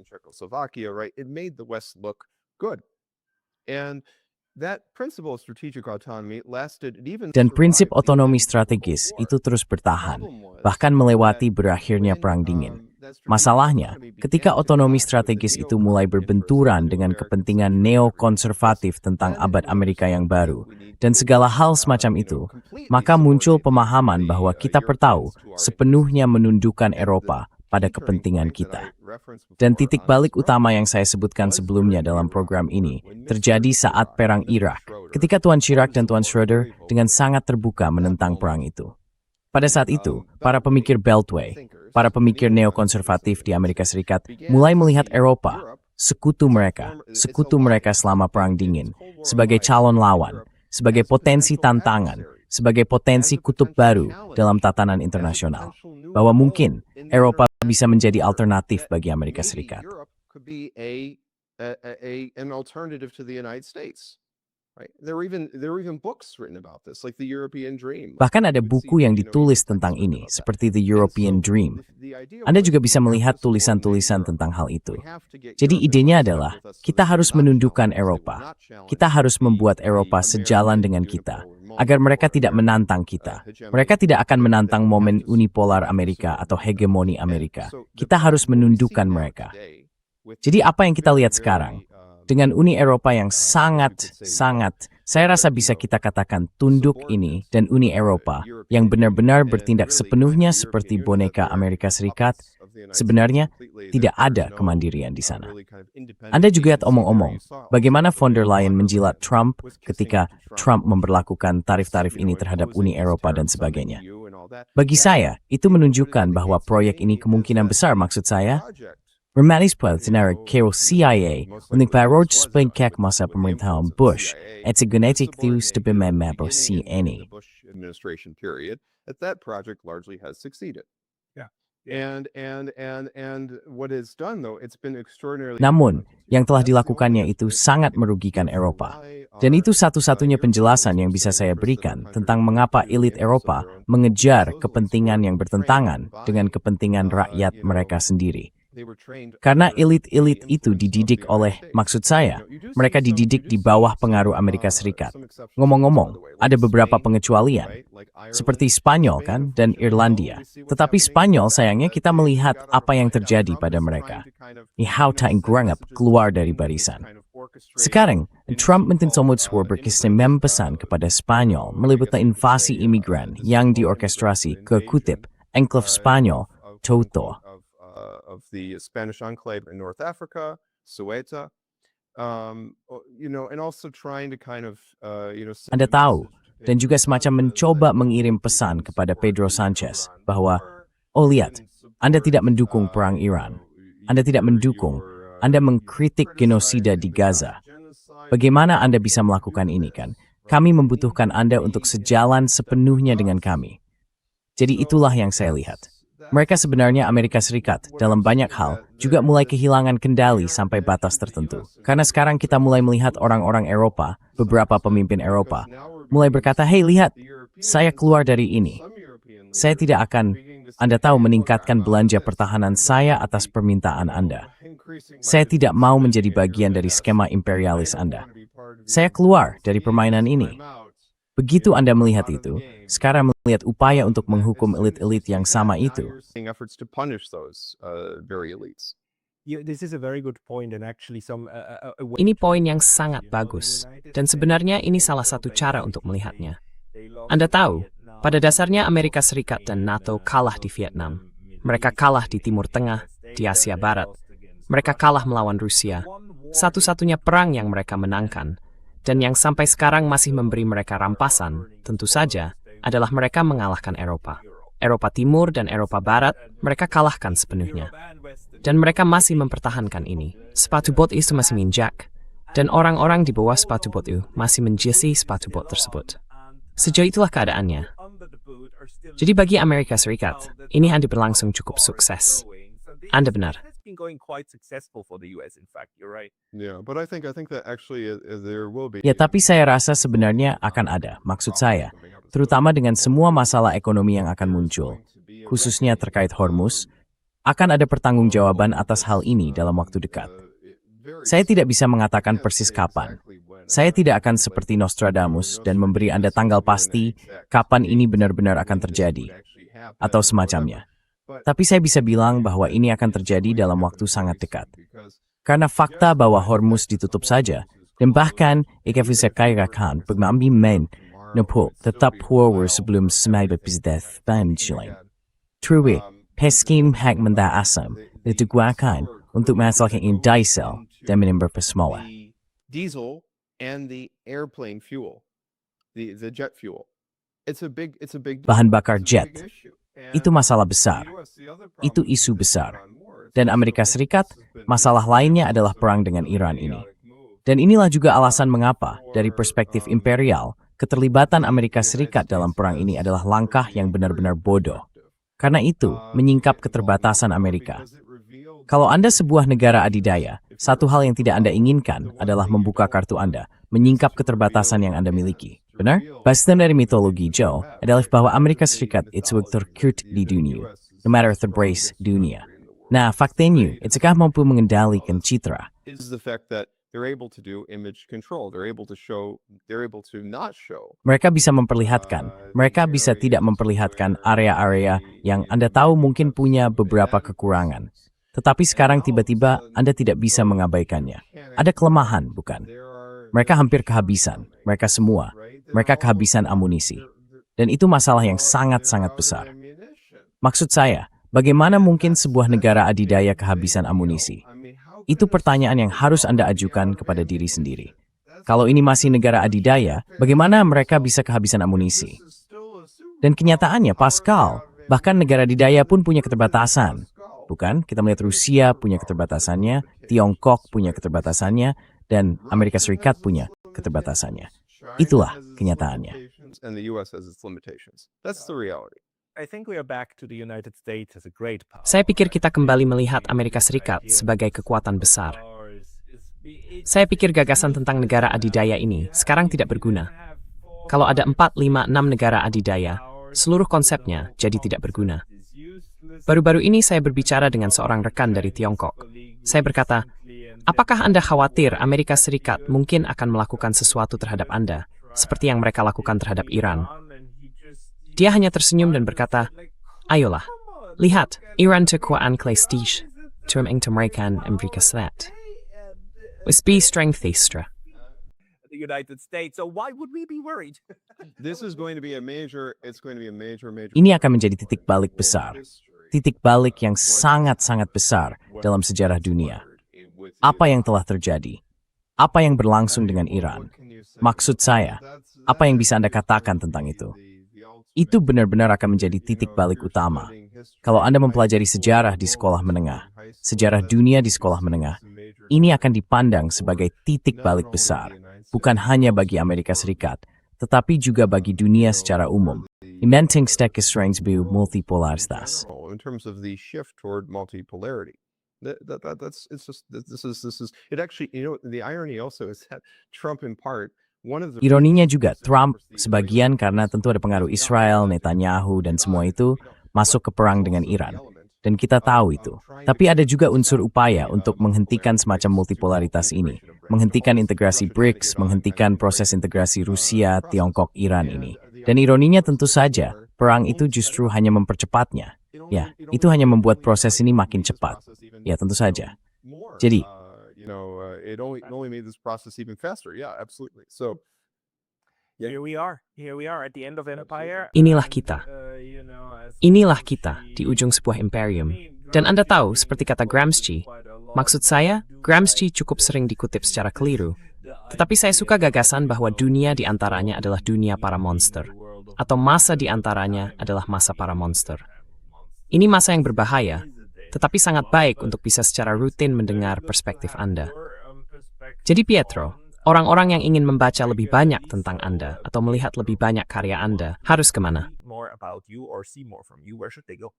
B: Dan prinsip otonomi strategis itu terus bertahan, bahkan melewati berakhirnya Perang Dingin. Masalahnya, ketika otonomi strategis itu mulai berbenturan dengan kepentingan neokonservatif tentang abad Amerika yang baru, dan segala hal semacam itu, maka muncul pemahaman bahwa kita perlu sepenuhnya menundukkan Eropa pada kepentingan kita. Dan titik balik utama yang saya sebutkan sebelumnya dalam program ini terjadi saat Perang Irak, ketika Tuan Chirac dan Tuan Schroeder dengan sangat terbuka menentang perang itu. Pada saat itu, para pemikir Beltway, para pemikir neokonservatif di Amerika Serikat mulai melihat Eropa, sekutu mereka selama Perang Dingin, sebagai calon lawan, sebagai potensi tantangan, sebagai potensi kutub baru dalam tatanan internasional, bahwa mungkin Eropa bisa menjadi alternatif bagi Amerika Serikat. Bahkan ada buku yang ditulis tentang ini, seperti The European Dream. Anda juga bisa melihat tulisan-tulisan tentang hal itu. Jadi idenya adalah, kita harus menundukkan Eropa. Kita harus membuat Eropa sejalan dengan kita, agar mereka tidak menantang kita. Mereka tidak akan menantang momen unipolar Amerika atau hegemoni Amerika. Kita harus menundukkan mereka. Jadi apa yang kita lihat sekarang? Dengan Uni Eropa yang sangat, saya rasa bisa kita katakan tunduk ini, dan Uni Eropa yang benar-benar bertindak sepenuhnya seperti boneka Amerika Serikat, sebenarnya tidak ada kemandirian di sana. Anda juga lihat omong-omong, bagaimana von der Leyen menjilat Trump ketika Trump memberlakukan tarif-tarif ini terhadap Uni Eropa dan sebagainya. Bagi saya, itu menunjukkan bahwa proyek ini kemungkinan besar, maksud saya, Remalispuat senarai kero CIA untuk parod sepenkak masa pemerintahan Bush, et genetik tu stebimemap or CNE.
D: That project largely has succeeded. And what it's done though, it's been extraordinarily.
B: Namun, yang telah dilakukannya itu sangat merugikan Eropa. Dan itu satu-satunya penjelasan yang bisa saya berikan tentang mengapa elit Eropa mengejar kepentingan yang bertentangan dengan kepentingan rakyat mereka sendiri. Karena elit-elit itu dididik oleh, maksud saya, mereka dididik di bawah pengaruh Amerika Serikat. Ngomong-ngomong, ada beberapa pengecualian, seperti Spanyol kan, dan Irlandia. Tetapi Spanyol sayangnya kita melihat apa yang terjadi pada mereka. Ihau tak ingrangap keluar dari barisan. Sekarang, Trump mentinsomudswar berkesimem pesan kepada Spanyol meliputi invasi imigran yang diorkestrasi ke kutip Enclave Spanyol, Toto.
D: Of the Spanish enclave in North Africa, Ceuta, and also trying to kind of,
B: Anda tahu, dan juga semacam mencoba mengirim pesan kepada Pedro Sanchez bahwa, oh lihat, Anda tidak mendukung perang Iran, Anda tidak mendukung, Anda mengkritik genosida di Gaza. Bagaimana Anda bisa melakukan ini kan? Kami membutuhkan Anda untuk sejalan sepenuhnya dengan kami. Jadi itulah yang saya lihat. Mereka sebenarnya Amerika Serikat dalam banyak hal juga mulai kehilangan kendali sampai batas tertentu. Karena sekarang kita mulai melihat orang-orang Eropa, beberapa pemimpin Eropa, mulai berkata, hey lihat, saya keluar dari ini. Saya tidak akan, Anda tahu, meningkatkan belanja pertahanan saya atas permintaan Anda. Saya tidak mau menjadi bagian dari skema imperialis Anda. Saya keluar dari permainan ini. Begitu Anda melihat itu, sekarang melihat upaya untuk menghukum elit-elit yang sama itu.
A: Ini poin yang sangat bagus, dan sebenarnya ini salah satu cara untuk melihatnya. Anda tahu, pada dasarnya Amerika Serikat dan NATO kalah di Vietnam. Mereka kalah di Timur Tengah, di Asia Barat. Mereka kalah melawan Rusia. Satu-satunya perang yang mereka menangkan, dan yang sampai sekarang masih memberi mereka rampasan, tentu saja, adalah mereka mengalahkan Eropa. Eropa Timur dan Eropa Barat, mereka kalahkan sepenuhnya. Dan mereka masih mempertahankan ini. Sepatu bot itu masih minjak, dan orang-orang di bawah sepatu bot itu masih menjasi sepatu bot tersebut. Sejauh itulah keadaannya. Jadi bagi Amerika Serikat, ini hanya berlangsung cukup sukses. Anda benar.
B: Ya, tapi saya rasa sebenarnya akan ada, maksud saya, terutama dengan semua masalah ekonomi yang akan muncul, khususnya terkait Hormuz, akan ada pertanggungjawaban atas hal ini dalam waktu dekat. Saya tidak bisa mengatakan persis kapan, Saya tidak akan seperti Nostradamus dan memberi Anda tanggal pasti kapan ini benar-benar akan terjadi, atau semacamnya. Tapi saya bisa bilang bahwa ini akan terjadi dalam waktu sangat dekat. Karena fakta bahwa Hormuz ditutup saja, dan bahkan ik bisa katakan mengambil main nepuk tetap power sebelum semai berpisah banjilan. True, peskim hak mentah asam digunakan untuk menghasilkan diesel dan menimba pesmola.
D: Diesel and the airplane fuel, the jet fuel. It's a big
B: Bahan bakar jet. Itu masalah besar. Itu isu besar. Dan Amerika Serikat, masalah lainnya adalah perang dengan Iran ini. Dan inilah juga alasan mengapa, dari perspektif imperial, keterlibatan Amerika Serikat dalam perang ini adalah langkah yang benar-benar bodoh. Karena itu, menyingkap keterbatasan Amerika. Kalau Anda sebuah negara adidaya, satu hal yang tidak Anda inginkan adalah membuka kartu Anda, menyingkap keterbatasan yang Anda miliki. Benar? Bahasan dari mitologi Joe adalah bahwa Amerika Serikat itu terkut di dunia, no matter terbrace dunia. Nah, faktanya, itukah mampu mengendalikan citra.
D: is the fact that they're able to do image control. They're able to not show.
B: Mereka bisa memperlihatkan, mereka bisa tidak memperlihatkan area-area yang Anda tahu mungkin punya beberapa kekurangan. Tetapi sekarang tiba-tiba Anda tidak bisa mengabaikannya. Ada kelemahan, bukan? Mereka hampir kehabisan, mereka semua. Mereka kehabisan amunisi. Dan itu masalah yang sangat-sangat besar. Maksud saya, bagaimana mungkin sebuah negara adidaya kehabisan amunisi? Itu pertanyaan yang harus Anda ajukan kepada diri sendiri. Kalau ini masih negara adidaya, bagaimana mereka bisa kehabisan amunisi? Dan kenyataannya, Pascal, bahkan negara adidaya pun punya keterbatasan. Bukan? Kita melihat Rusia punya keterbatasannya, Tiongkok punya keterbatasannya, dan Amerika Serikat punya keterbatasannya. Itulah kenyataannya.
D: And the US has its limitations. That's the reality.
C: I think we are back to the United States as a great power.
A: Saya pikir kita kembali melihat Amerika Serikat sebagai kekuatan besar. Saya pikir gagasan tentang negara adidaya ini sekarang tidak berguna. Kalau ada 4, 5, 6 negara adidaya, seluruh konsepnya jadi tidak berguna. Baru-baru ini saya berbicara dengan seorang rekan dari Tiongkok. Saya berkata, apakah Anda khawatir Amerika Serikat mungkin akan melakukan sesuatu terhadap Anda, seperti yang mereka lakukan terhadap Iran? Dia hanya tersenyum dan berkata, ayolah, lihat, Iran terkuat klestige, term into mereka Amerika Serikat. Be strength extra.
C: The United States, so why would we be worried?
D: This is going to be a major
B: Ini akan menjadi titik balik besar. Titik balik yang sangat-sangat besar dalam sejarah dunia. Apa yang telah terjadi? Apa yang berlangsung dengan Iran? Maksud saya, apa yang bisa Anda katakan tentang itu? Itu benar-benar akan menjadi titik balik utama. Kalau Anda mempelajari sejarah di sekolah menengah, sejarah dunia di sekolah menengah, ini akan dipandang sebagai titik balik besar, bukan hanya bagi Amerika Serikat, tetapi juga bagi dunia secara umum. Inventing stek strengths be multipolaritas.
D: in terms of the shift toward multipolarity. This is it actually, the irony also is that Trump in part one of the
B: Ironinya juga, Trump, sebagian karena tentu ada pengaruh Israel, Netanyahu, dan semua itu masuk ke perang dengan Iran. Dan kita tahu itu. Tapi ada juga unsur upaya untuk menghentikan semacam multipolaritas ini. Menghentikan integrasi BRICS, menghentikan proses integrasi Rusia, Tiongkok, Iran ini. Dan ironinya tentu saja, perang itu justru hanya mempercepatnya. Ya, itu hanya membuat proses ini makin cepat. Ya, tentu saja. Jadi,
D: it only made this process even faster. Yeah, absolutely. So
C: Here we are at the end of empire.
A: Inilah kita. Inilah kita di ujung sebuah imperium. Dan Anda tahu, seperti kata Gramsci, maksud saya, Gramsci cukup sering dikutip secara keliru. Tetapi saya suka gagasan bahwa dunia di antaranya adalah dunia para monster. Atau masa di antaranya adalah masa para monster. Ini masa yang berbahaya, tetapi sangat baik untuk bisa secara rutin mendengar perspektif Anda. Jadi Pietro, orang-orang yang ingin membaca lebih banyak tentang Anda atau melihat lebih banyak karya Anda, harus kemana?
C: More about you or see more from you, where should they go?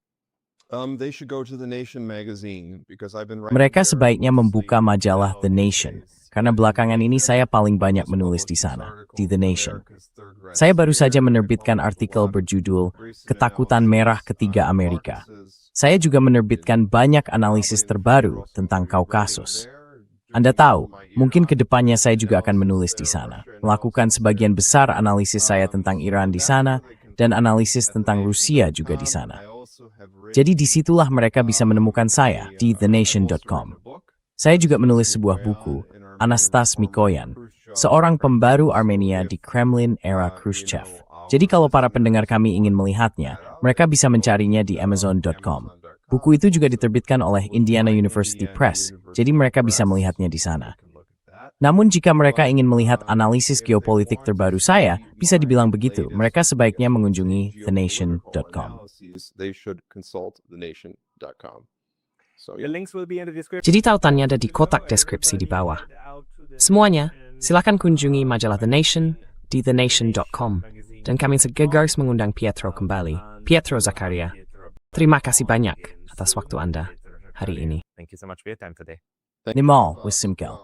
D: they should go to The Nation magazine because I've been writing
B: mereka
D: there
B: sebaiknya membuka
D: mostly
B: majalah
D: about
B: The Nation. Karena belakangan ini saya paling banyak menulis di sana, di The Nation. Saya baru saja menerbitkan artikel berjudul Ketakutan Merah Ketiga Amerika. Saya juga menerbitkan banyak analisis terbaru tentang Kaukasus. Anda tahu, Mungkin ke depannya saya juga akan menulis di sana, melakukan sebagian besar analisis saya tentang Iran di sana, dan analisis tentang Rusia juga di sana. Jadi disitulah mereka bisa menemukan saya di thenation.com. Saya juga menulis sebuah buku, Anastas Mikoyan, seorang pembaru Armenia di Kremlin era Khrushchev. Jadi kalau para pendengar kami ingin melihatnya, mereka bisa mencarinya di amazon.com. Buku itu juga diterbitkan oleh Indiana University Press, jadi mereka bisa melihatnya di sana. Namun jika mereka ingin melihat analisis geopolitik terbaru saya, bisa dibilang begitu, mereka sebaiknya mengunjungi thenation.com.
D: They should consult thenation.com. So,
C: The links will be in the description.
A: Jadi tautannya ada di kotak deskripsi di bawah. Semuanya, silakan kunjungi majalah The Nation di thenation.com. Dan kami segegaris mengundang Pietro kembali. Pietro Zakaria. Terima kasih banyak atas waktu Anda hari ini.
C: Thank you so much for your time today.
B: Nimal with Simkel.